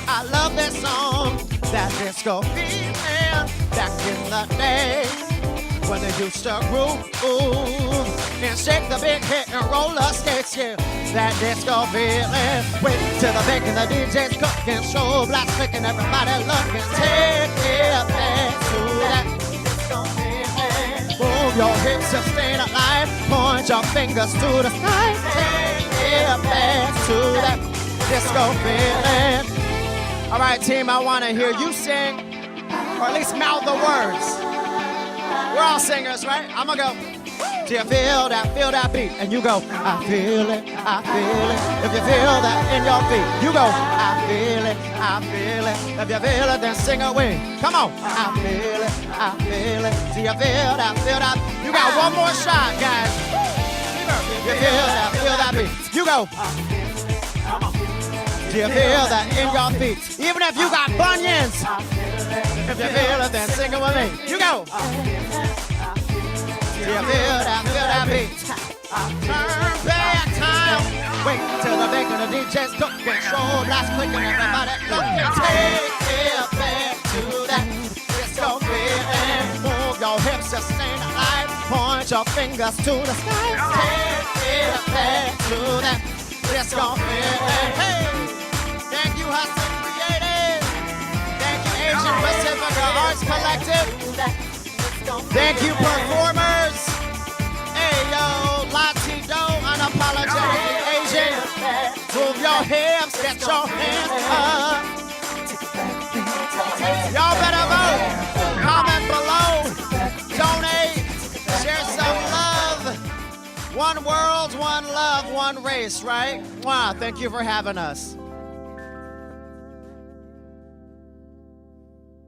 I love this song. That disco feeling back in the day when they used to groove and shake the big hit and roller skates, yeah. That disco feeling. Wait till the back of the DJ's cooking, strobe lights flicking, everybody looking. Take it back to that disco feeling. Move your hips and stay alive. Point your fingers to the sky. Take it back to that disco feeling. All right, team, I want to hear you sing, or at least mouth the words. We're all singers, right? I'm gonna go. Do you feel that beat? And you go, I feel it, I feel it. If you feel that in your feet, you go, I feel it, I feel it. If you feel it, then sing away. Come on. I feel it, Do you feel that, You got one more shot, guys. You feel that beat. You go. Do you feel that in your feet? Even if you got bunions. If you feel it, then sing it with me. You go. Do you feel that beat? Turn back time. Wait till the back of the DJ's cooking. Show blast quick and everybody looking. Take it back to that disco beat and move your hips, sustain the life. Point your fingers to the sky. Take it back to that disco beat. Hey, thank you, Hudson Creative. Thank you, Asian Pacifica Arts Collective. Thank you, performers. Hey, yo, Latino, unapologetically Asian. Move your hips, get your hands up. Y'all better vote. Comment below. Donate. Share some love. One world, one love, one race, right? Wow, thank you for having us.